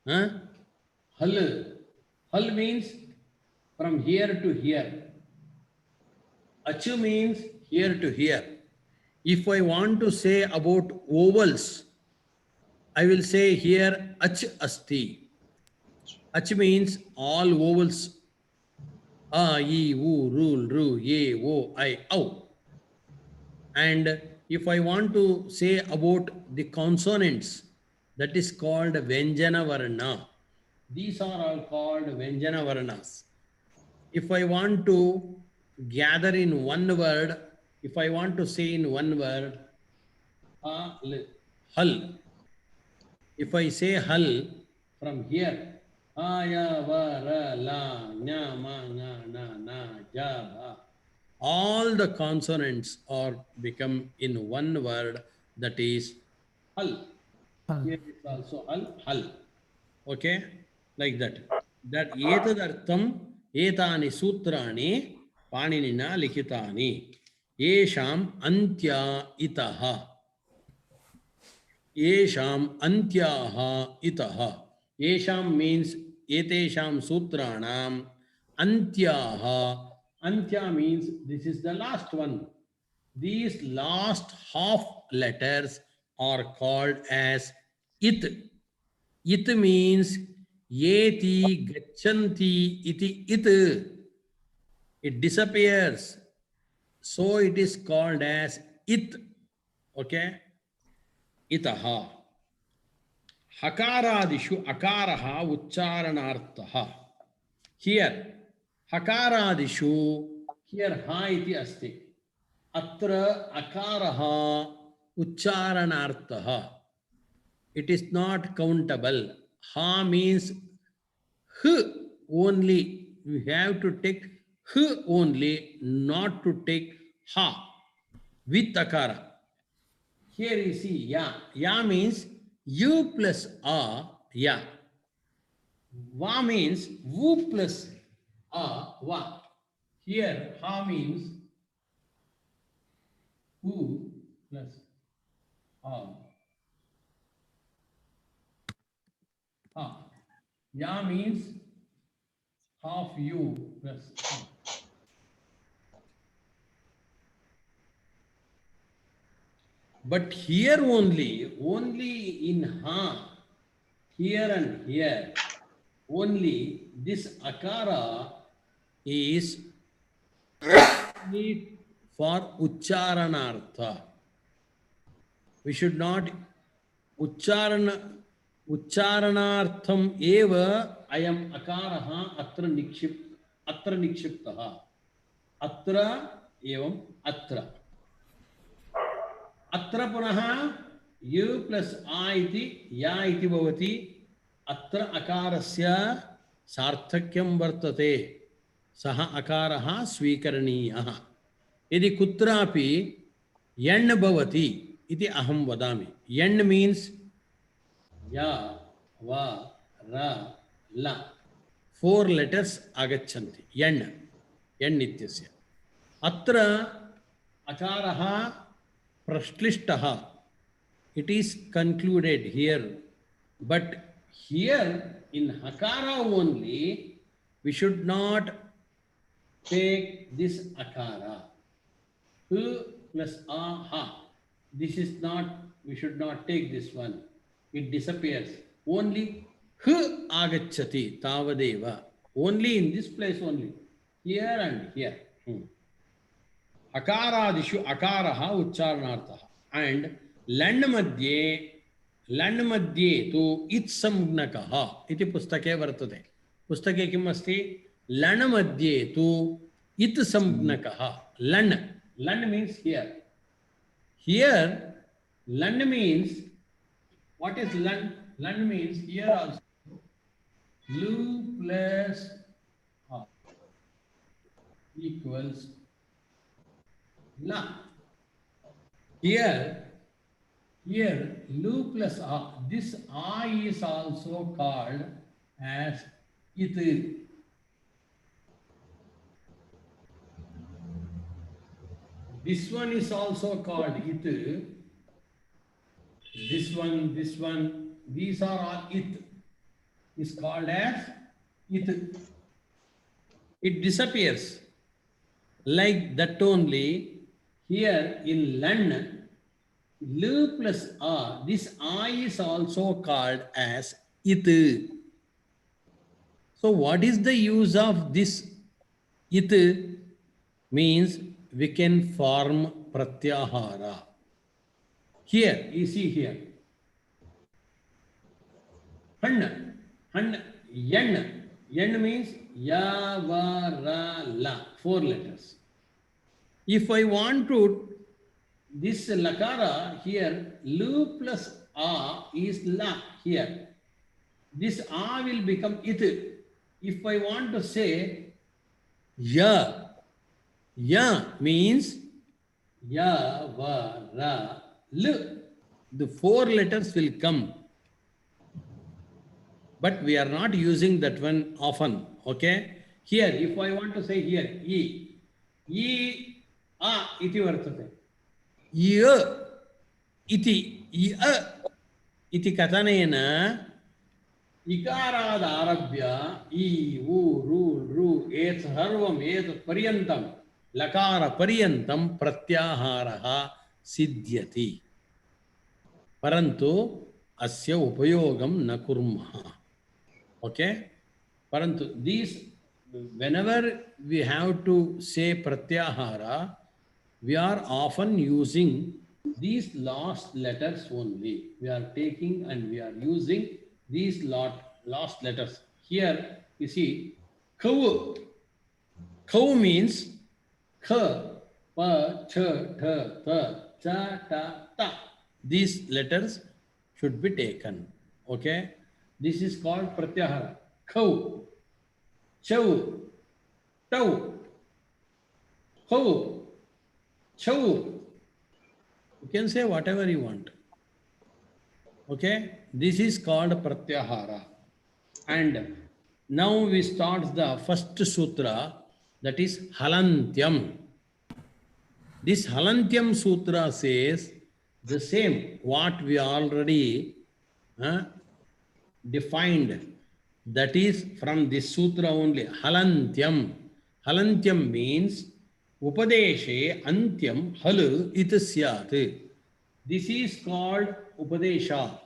Speaker 2: Hal. Hal means from here to here. Achu means here to here. If I want to say about ovals, I will say here ach asti. Ach means all vowels. A, E, U, Ru, Ru, Ye, O, I, Au. And if I want to say about the consonants, that is called Vyanjana Varna. These are all called Vyanjana Varnas. If I want to gather in one word, if I want to say in one word, hal. If I say hal from here, ya, va, ra, la, nya, ma, nga, na, na, ja, ba, all the consonants are become in one word, that is hal. Here is also hal. Okay, like that. That etadartham etani sutrani Paninina likitani. Yesham antya itaha. Yesham antyaha itaha. Yesham means etesham sutranam. Antyaha. Antya means this is the last one. These last half letters are called as it. It means yeti gachanti iti it. It disappears. So it is called as it. Okay? Itaha. hakaradishu akaraha uchcharanarthaha. Here hakaradishu, here ha iti asti. Atra akaraha uchcharanarthaha. It is not countable. Ha means h only. We have to take h only, not to take ha with akara. Here you see ya. Ya means u plus a, ya. Va means vu plus a, va. Here ha means u plus a. Ha. Ya means half u plus a. But here only in ha, here and here, only this akara is only for uchcharanartha. We should not uchcharanartham eva ayam akaraha atra nikshiptaha. Atra evam atra. Atra punaha u plus a iti ya iti bhavati. Atra akarasya sarthakyam vartate. Saha akaraha svikaraniyaha. Yadi kutrapi yan bhavati iti aham vadami. Yan means ya, va, ra, la. 4 letters agachanti. Yan. Yan nityasya. Atra akaraha prashlishtaha. It is concluded here. But here in hakara only, we should not take this akara. H plus a, ha. This is not, we should not take this one. It disappears. Only h agachati, tavadeva. Only in this place only. Here and here. Akaradishu akaraha uchcharanarthaha. And land madhye tu itsamgnakaha iti pustake vartate. Pustake kim asti? Land madhye tu itsamgnakaha. Land means here. Here, land means, what is land? Land means here also. Lu plus ha equals la. Here, lu plus a. This a is also called as it. This one is also called it. This one, these are all it. Is called as it. It disappears. Like that only, here in Lan, lu plus a, this a is also called as it. So what is the use of this it? Means we can form pratyahara. Here, you see here. Yan means ya, va, ra, la. 4 letters. If I want to, this lakara here, lu plus a is la here. This a will become it. If I want to say ya means ya, va, ra, lu. The 4 letters will come. But we are not using that one often. Okay? Here, if I want to say here, e, a, iti vartate. Iti katanena, ikarad arabhya, i, u, ru, et sarvam, et paryantam, lakara paryantam pratyaharaha siddhyati. Parantu asya upayogam na kurmaha. Okay? Parantu, these, whenever we have to say pratyahara, we are often using These last letters only we are taking and we are using these last letters. Here you see Kau. Kau means K, Pa, Ch, Th, Th, Cha, Ta, Ta. These letters should be taken. Okay. This is called Pratyahara. Kau, Chau, Tau, Kau, Chau. You can say whatever you want. Okay. This is called Pratyahara. And now we start the first sutra, that is Halantyam. This Halantyam sutra says the same what we already defined. That is from this sutra only. Halantyam. Halantyam means Upadeshe Antyam Halu Itasyat. This is called Upadesha.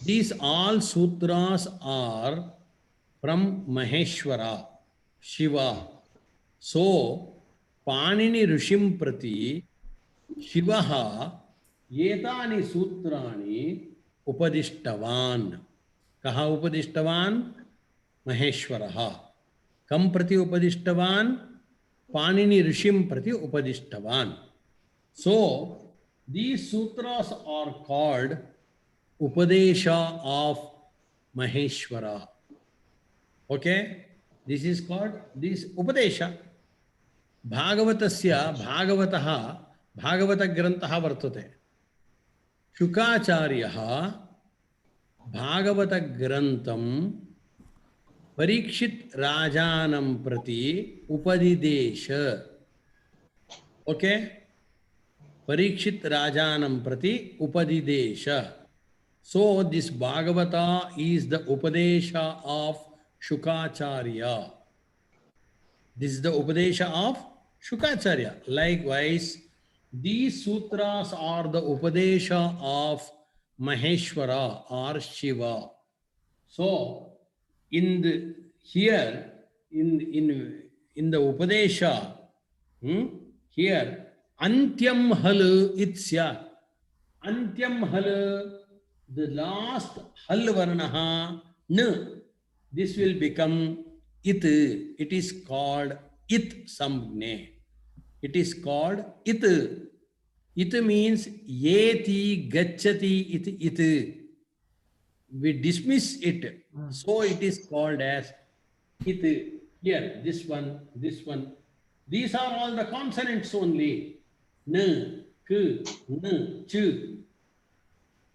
Speaker 2: These all sutras are from Maheshwara, Shiva. So, Panini Rishim Prati, Shivaha, Yetani Sutrani Upadishtavan. Kaha Upadishtavan? Maheshwaraha. Kam Prati Upadishtavan? Panini Rishim Prati Upadishtavan. So, these sutras are called Upadesha of Maheshwara. Okay? This is called this Upadesha. Bhagavatasya Bhagavataha Bhagavata Grantaha Vartate. Shukacharyaha Bhagavata Grantam Parikshit Rajanam Prati Upadidesha. Okay? Parikshit Rajanam Prati Upadidesha. So this Bhagavata is the Upadesha of Shukacharya. This is the Upadesha of Shukacharya. Likewise, these sutras are the Upadesha of Maheshwara or Shiva. So, in the Upadesha, here Antyam Hal Itsya. Antyam Hal, the last Hal Varnaha, N. This will become It. It is called It Samgne. It is called It. It means Yeti Gachati It. We dismiss it. So it is called as It. Here, this one, this one. These are all the consonants only. N, K, N, Ch.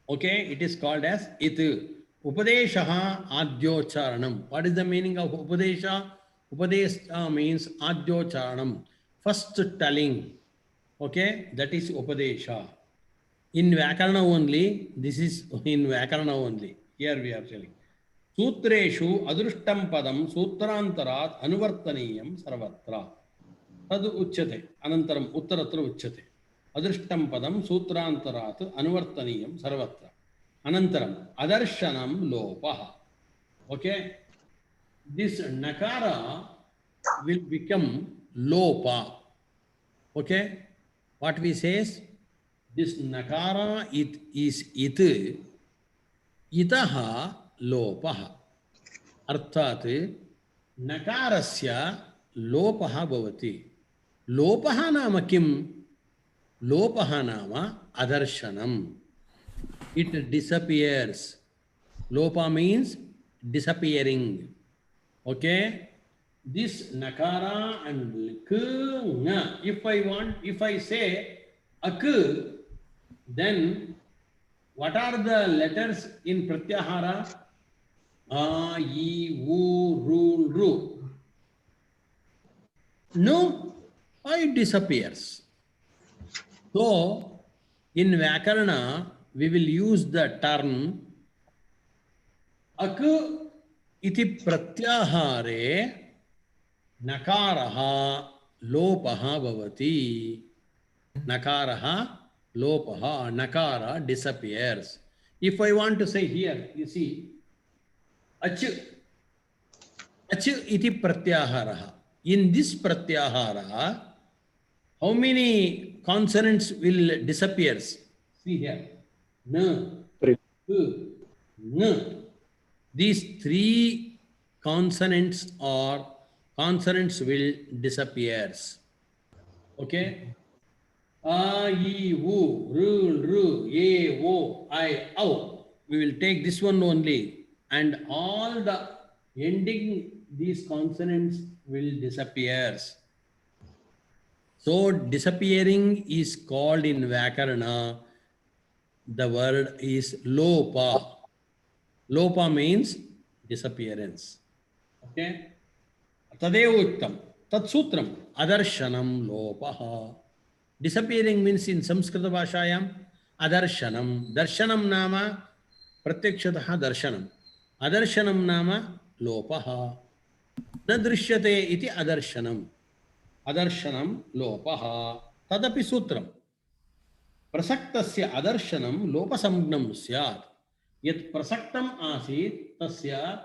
Speaker 2: Okay, it is called as It. Upadeshaha Adyocharanam. What is the meaning of Upadesha? Upadesha means Adyocharanam. First telling. Okay, that is Upadesha. In Vyakarana only, this is in Vyakarana only. Here we are telling. Sutreshu Adrushtam Padam Sutrantarat Anuvartaniyam Sarvatra. Tadu Uchate. Anantaram Uttaratra Uchate. Adrushtam Padam Sutrantarat Anuvartaniyam Sarvatra. Anantaram Adarshanam Lopaha. Okay. This Nakara will become Lopa. Okay. What we say is this Nakara it is It. Itaha Lopaha. Arthat Nakarasya Lopaha Bhavati. Lopaha nama kim? Lopaha nama Adarshanam. It disappears. Lopa means disappearing. Okay? This Nakara and K, if I say Ak, then what are the letters in Pratyahara? A, I, U, Ru, Ru. No, it disappears. So, in Vyakarana, we will use the term Ak iti pratyahare nakaraha lopaha bhavati. Nakaraha lopaha, nakara disappears. If I want to say here, you see, ach iti pratyahara. In this pratyahara, how many consonants will disappear. See here. N, N. These three consonants will disappear. Okay? A, I, U, R, E, O, I, O. We will take this one only, and all the ending these consonants will disappear. So disappearing is called in Vyakarana, the word is lopa. Lopa means disappearance. Okay? Tadev uttam. Tat sutram. Adarshanam lopaha. Disappearing means in Samskrita Bhashayam Adarshanam. Darshanam nama pratyakshataha darshanam. Adarshanam nama lopaha. Na drishyate iti adarshanam. Adarshanam lopaha. Tadapi sutram. Prasaktasya adarshanam lopasamgnam syat. Yat prasaktam asit tasya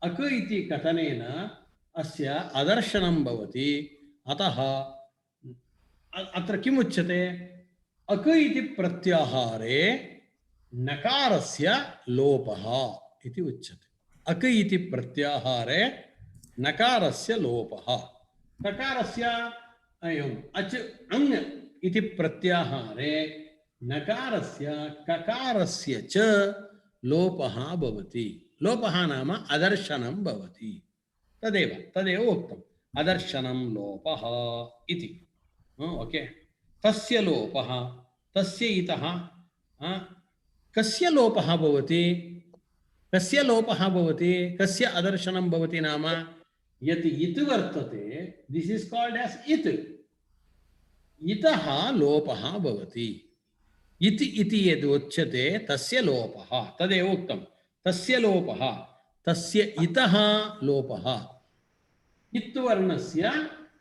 Speaker 2: ak iti katanena asya adarshanam bhavati. Ataha अत्र किम् उच्यते अक इति प्रत्याहारे नकारस्य लोपः इति उच्यते अक इति प्रत्याहारे नकारस्य लोपः नकारस्य एवं अच अंग इति प्रत्याहारे नकारस्य ककारस्य च लोपः भवति लोपः नाम अदर्शनं भवति तदेव उक्तम् अदर्शनं लोपः इति ओके तस्य लोपः तस्य इतः कस्य लोपः भवति कस्य लोपः भवति कस्य अदर्शनं भवति नाम यत् इत् वर्तते दिस इज कॉल्ड एज इत् इतः लोपः भवति इति इति यद् उच्यते तस्य लोपः तदेव उक्तं तस्य लोपः तस्य इतः लोपः इत् वर्णस्य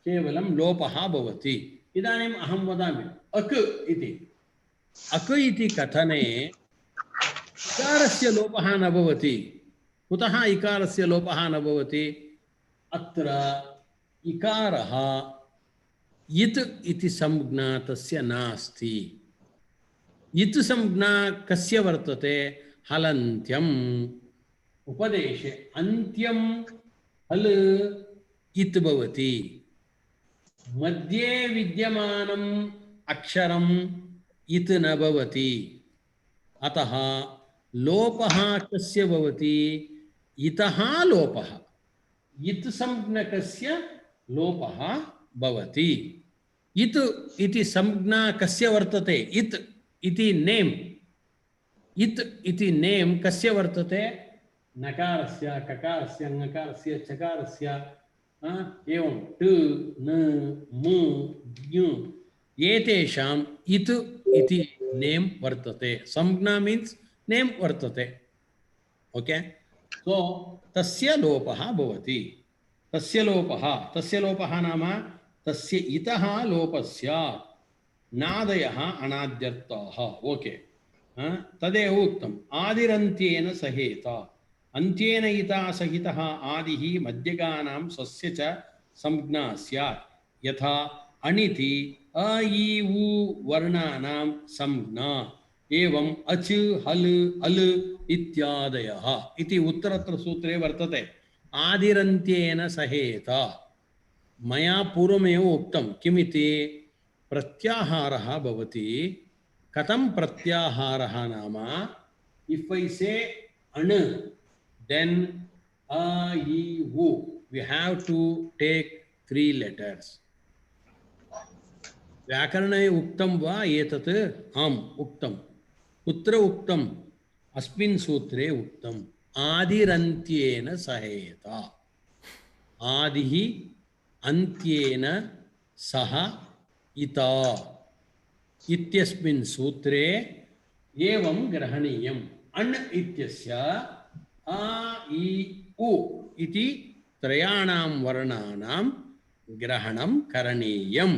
Speaker 2: केवलं लोपः भवति इदानीम् अहं वदामि अक् इति कथने इकारस्य लोपः न भवति कुतः इकारस्य लोपः न भवति अत्र इकारः इत् इति संज्ञा तस्य नास्ति इत् संज्ञा कस्य वर्तते हलन्त्यम् उपदेशे अन्त्यं हल् इत् भवति मध्ये विद्यमानम् अक्षरम् इत् न भवति अतः लोपः कस्य भवति इतः लोपः इत् संज्ञकस्य लोपः भवति इत् इति संज्ञा कस्य वर्तते इत् इति नेम् इत् इति नेम् कस्य वर्तते नकारस्य ककारस्य ङकारस्य चकारस्य एवं ट न म ज्ञ एतेषाम् इत् इति नेम् वर्तते संज्ञा मीन्स् नेम् वर्तते ओके सो तस्य लोपः भवति तस्य लोपः नाम तस्य इतः लोपस्य नादयः अनाद्यर्थाः ओके तदेव उक्तम् आदिरन्त्येन सहेत अन्त्येन इता सहितः आदिः मध्यगानां स्वस्य च संज्ञा स्यात् यथा अणिति अ इ उ वर्णानां संज्ञा एवं अच् हल् अल् इत्यादयः इति उत्तरत्र सूत्रे वर्तते आदिरन्त्येन सहेत मया पूर्वमेव उक्तं किमिति प्रत्याहारः भवति कथं प्रत्याहारः नाम इफ् ऐ से अण् then a e u we have to take 3 letters व्याकरणे उक्तं वा एतत् आम् उक्तं कुत्र उक्तम् अस्मिन् सूत्रे उक्तम् आदिरन्त्येन सहेत आदिः अन्त्येन सह इता इत्यस्मिन् सूत्रे एवं ग्रहणीयम् अण् इत्यस्य आ इ उ इति त्रयाणां वर्णानां ग्रहणं करणीयम्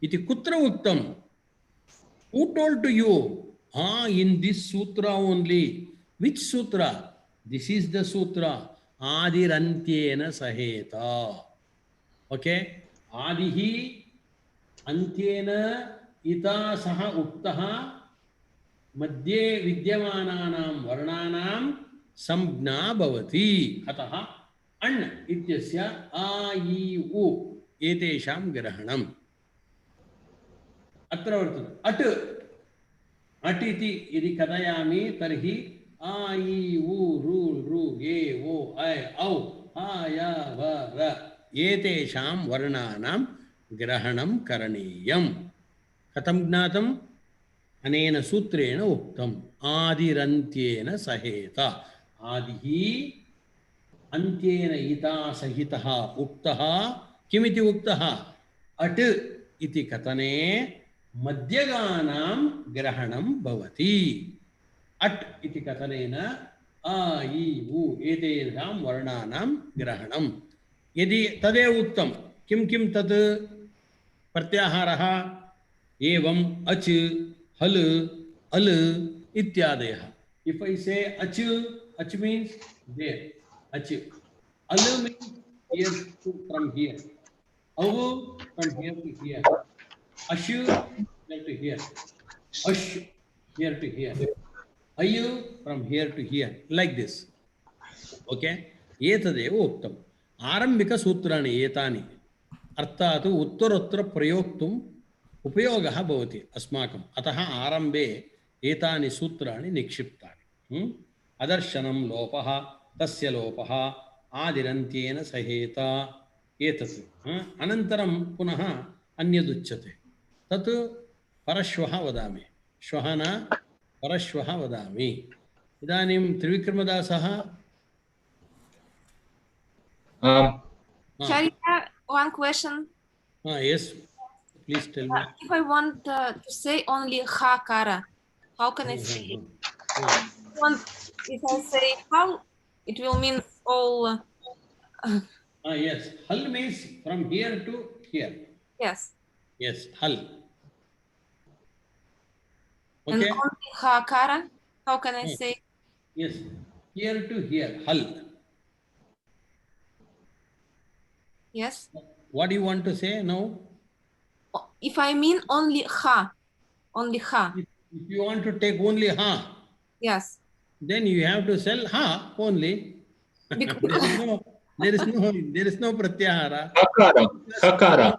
Speaker 2: इति कुत्र उक्तं who told to you in this sutra only which sutra this is the sutra adirantyena saheta okay adihi antyena इता सह उक्तः मध्ये विद्यमानानां वर्णानां संज्ञा भवति। अतः अण् इत्यस्य आ इ उ एतेषां ग्रहणम्। अत्र वर्तते अट्। अट् इति यदि कथयामि तर्हि आ इ उ रु ऋ ए ओ ऐ औ आ य व र एतेषां वर्णानां ग्रहणं करणीयम्। कथं ज्ञातम्? अनेन सूत्रेण उक्तम् आदिरन्त्येन सहेत। आदिः अन्त्येन इता सहितः उक्तः। किमिति उक्तः? अट् इति कथने मध्यगानां ग्रहणं भवति। अट् इति कथनेन आ इ उ एतेषां वर्णानां ग्रहणं। यदि तदेव उक्तं किं किं तत्? प्रत्याहारः एवं अच् हल् अल् इत्यादयः। If I say ach, ach means there. Ach. Al means here to from here. Av from here to here. Ash here to here. Ash here to here. Ayu from here to here. Like this. Okay. एतदेव उक्तम्। आरम्भिकसूत्राणि एतानि अर्थात् उत्तरोत्तर प्रयोक्तुम् उपयोगः भवति अस्माकम्। अतः आरम्भे एतानि सूत्राणि निक्षिप्तानि। अदर्शनं लोपः, तस्य लोपः, आदिरन्त्येन सहेत एतत्। अनन्तरं पुनः अन्यदुच्यते। तत् परश्वः वदामि, श्वः न परश्वः वदामि। इदानीं त्रिविक्रमदासः
Speaker 8: Charita, one question.
Speaker 2: Yes, please tell me.
Speaker 8: If I want to say only hakara, how can I say it? If I say hal, it will mean all.
Speaker 2: Yes, hal means from here to here.
Speaker 8: Yes.
Speaker 2: Yes, hal.
Speaker 8: And
Speaker 2: Okay.
Speaker 8: only hakara, how can I say?
Speaker 2: Yes, here to here, hal.
Speaker 8: Yes.
Speaker 2: What do you want to say now?
Speaker 8: If I mean only ha, only ha.
Speaker 2: If you want to take only ha,
Speaker 8: Yes.
Speaker 2: then you have to sell ha only. there is no pratyahara.
Speaker 1: Hakara.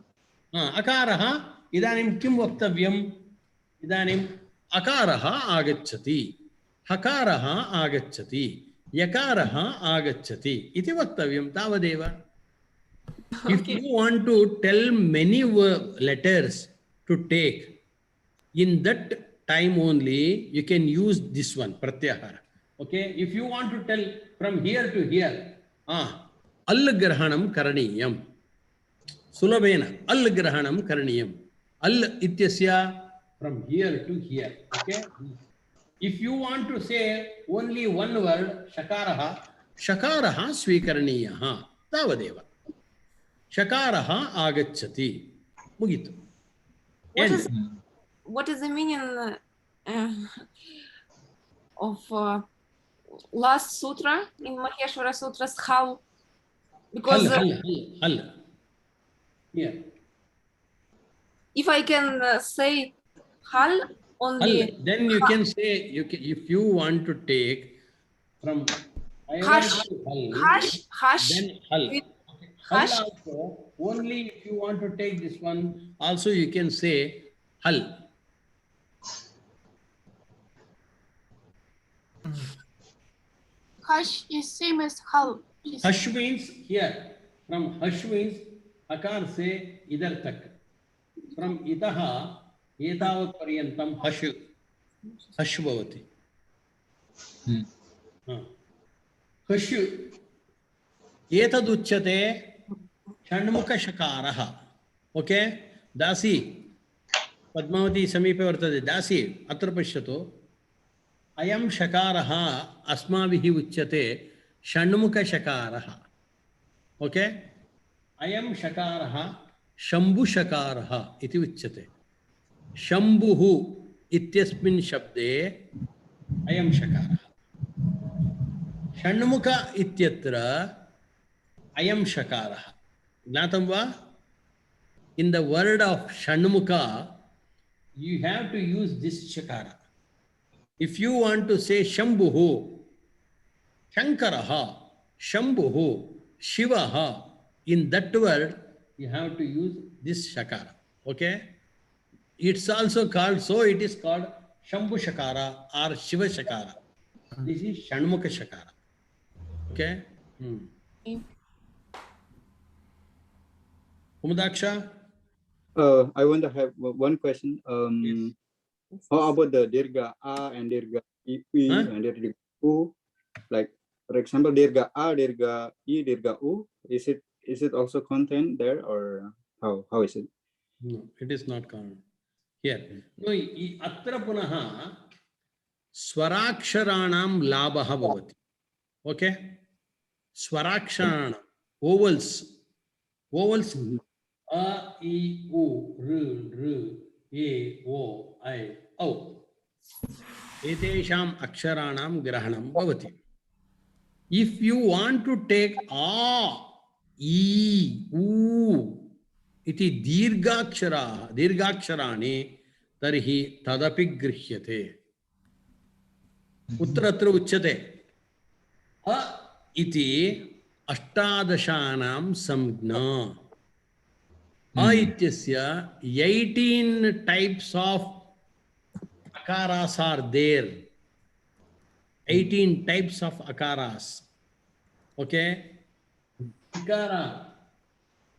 Speaker 2: अकारः इदानीं किं वक्तव्यम्? इदानीं अकारः आगच्छति, हकारः आगच्छति, यकारः आगच्छति इति वक्तव्यं, तावदेव। If you want to tell many letters to take, in that time only you can use this one, pratyahara. Okay, if you want to tell from here to here, al grahanam karaniyam. Sulabena, al grahanam karaniyam. Al ityasya from here to here. Okay. If you want to say only one word, shakaraha, shakaraha swikaraniyaha. Tavadeva. Shakaraha agacchati. Mugitu.
Speaker 8: What is the meaning of last sutra in Maheshwara Sutras? Hal? Because
Speaker 2: hal. Yeah.
Speaker 8: If I can say hal only,
Speaker 2: Hal, then you can say if you want to take from
Speaker 8: hash,
Speaker 2: to hal,
Speaker 8: hash,
Speaker 2: then hal.
Speaker 8: Hash.
Speaker 2: Hal also, only if you want to take this one, also you can say hal.
Speaker 9: Hush is same as hal.
Speaker 2: Hush means here. From hush means akar se idhar tak. From itaha etavat paryantam hush. Hush bhavati. Hush. Etaduchyate षण्मुख शकारः. Okay, दासी पद्मावती समीपे वर्तते। दासी अत्र पश्यतु, अयं शकारः अस्माभिः उच्यते षण्मुख शकारः। ओके, अयं शकारः शम्भुशकारः इति उच्यते। शम्भुः इत्यस्मिन् शब्दे अयं शकारः, षण्मुख इत्यत्र अयं शकारः। ज्ञातं वा? In the word of Shanmukha, you have to use this shakara. If you want to say Shambhuhu, Shankaraha, Shambhuhu, Shivaha, in that word, you have to use this shakara. Okay? It's also called, so it is called Shambhu Shakara or Shiva Shakara. This is Shanmukha Shakara. Okay? Umudaksha?
Speaker 4: I want to have one question.
Speaker 2: Yes.
Speaker 4: How about the dirga a and dirga I
Speaker 2: Huh?
Speaker 4: and dirga u? Like, for example, dirga a, dirga I, dirga u. Is it also contained there, or how is it?
Speaker 2: No, it is not common. Here. No, atra punaha swaraksharanam labhaha bhavati. Okay? Swaraksharanam. Vowels. Vowels. A, I, U, R, E, O, I, O. Etesham aksharanam grahanam bhavati. If you want to take A, I, U, iti dirghaksharaani tarhi tadapi grihyate. Uttaratra uchyate. A iti ashtadashanam samgna. A ityasya 18 types of akaras are there. 18 types of akaras. Okay? Ikara.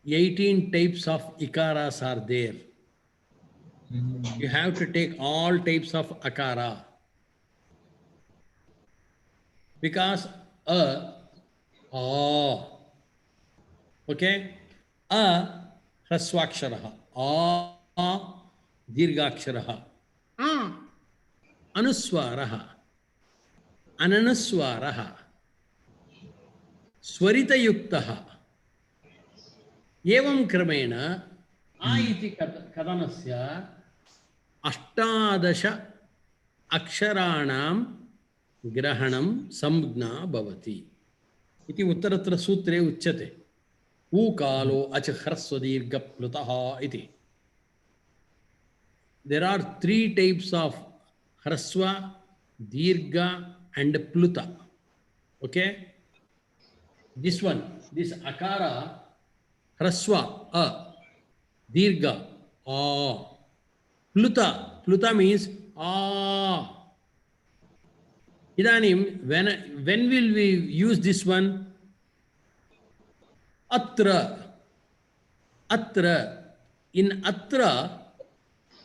Speaker 2: 18 types of ikaras are there. You have to take all types of akara. Because okay? Hraswaksharaha. Dirghaksharaha. Anuswaraha. Ananuswaraha. Swaritayuktaha. Evam kramena a iti kadanasya ashtadasha aksharanam grahanam samgna bhavati. Iti uttaratra sutre uchyate. Ukalo achahraswadirgha plutaha iti. There are 3 types of hraswa, dirgha and pluta. Okay? This one, this akara, hraswa, a, dirgha, a, pluta means a. Idanim, when will we use this one? Atra. In atra,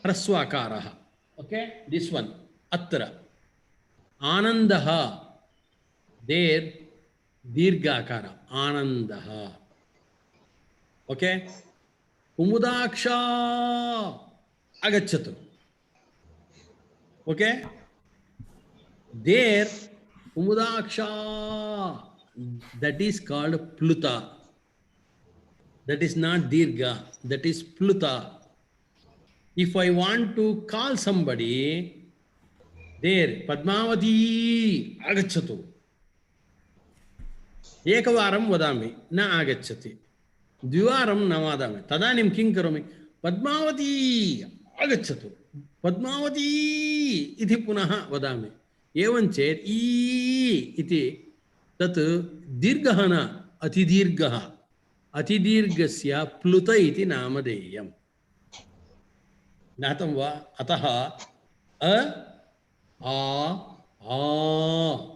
Speaker 2: hraswakaraha. Okay? This one, atra. Anandaha. There, dirghakara. Anandaha. Okay? Umudaksha agacchatu. Okay? There, umudaksha, that is called pluta. That is not dirgha, that is pluta. If I want to call somebody, there, Padmavati agacchatu. Ekavaram vadami, na agacchati. Dvivaram na vadami. Tadanim king karomi. Padmavati agacchatu. Padmavati iti punaha vadami. Evanchet I iti tat dirghana atidirgha. Atidirghasya pluta iti namadeyam. Natam va ataha a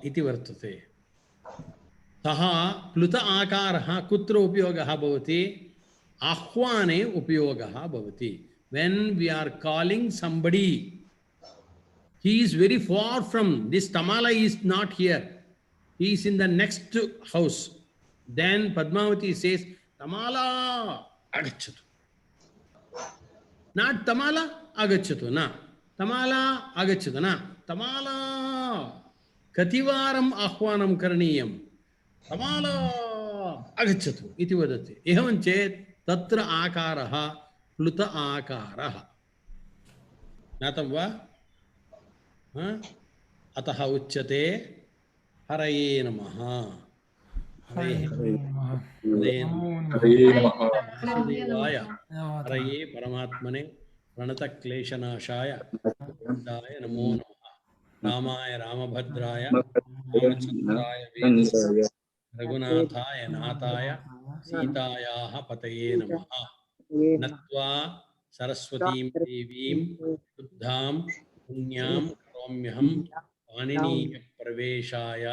Speaker 2: iti vartate. Taha pluta akaraha kutra upyogaha bhavati? Ahvane upyogaha bhavati. When we are calling somebody, he is very far from, this Tamala is not here. He is in the next house. Then Padmavati says, Tamala agacchatu. Not Tamala agacchatu, na. Tamala agacchatu, na. Tamala kativaram ahvanam karaniyam. Tamala agacchatu iti vadati. Evam chet tatra akaraha pluta akaraha. Natam va? Ataha uchyate haraye namaha. Haraye
Speaker 1: Hare Namaha.
Speaker 2: Vasudevaya. Haraye Paramatmane. प्रणतक्लेशनाशाय गोविन्दाय नमो नमः रामाय रामभद्राय रामचन्द्राय वेदसे रघुनाथाय नाथाय सीतायाः पतये नमः नत्वा सरस्वतीं देवीं शुद्धां पुण्यां करोम्यहं पाणिनीयप्रवेशाय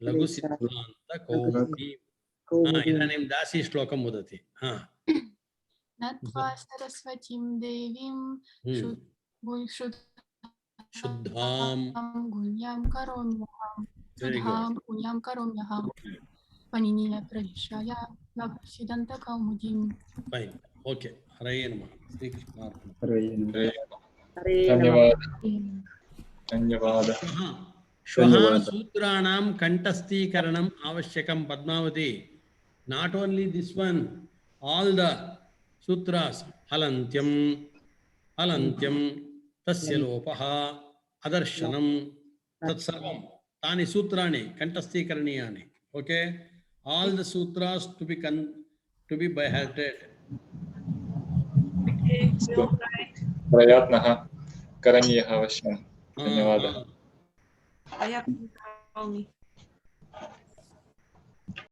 Speaker 2: लघुसिद्धान्तकौमुदीम्। इदानीं दासी श्लोकं वदति।
Speaker 10: नत्वा सरस्वतीं देवीं
Speaker 2: शुद्धां
Speaker 10: गुह्यां करोम्यहं पाणिनीयप्रवेशाय लघुसिद्धान्तकौमुदीम्।
Speaker 2: Fine. Okay. हरे नमः। श्री कृष्णार्पणम्।
Speaker 1: धन्यवादः।
Speaker 2: श्वः सूत्राणां कंठस्थीकरणम् आवश्यकं Padmavati. Not only this one, all the sutras halantyam tasya lopah adarsanam tatsarvam tani sutrani kantasthikaraniyani. Okay, all the sutras to be by hearted.
Speaker 1: प्रयत्नः करणीयः अवश्यं। धन्यवादः।
Speaker 8: प्रयत्नं करोमि।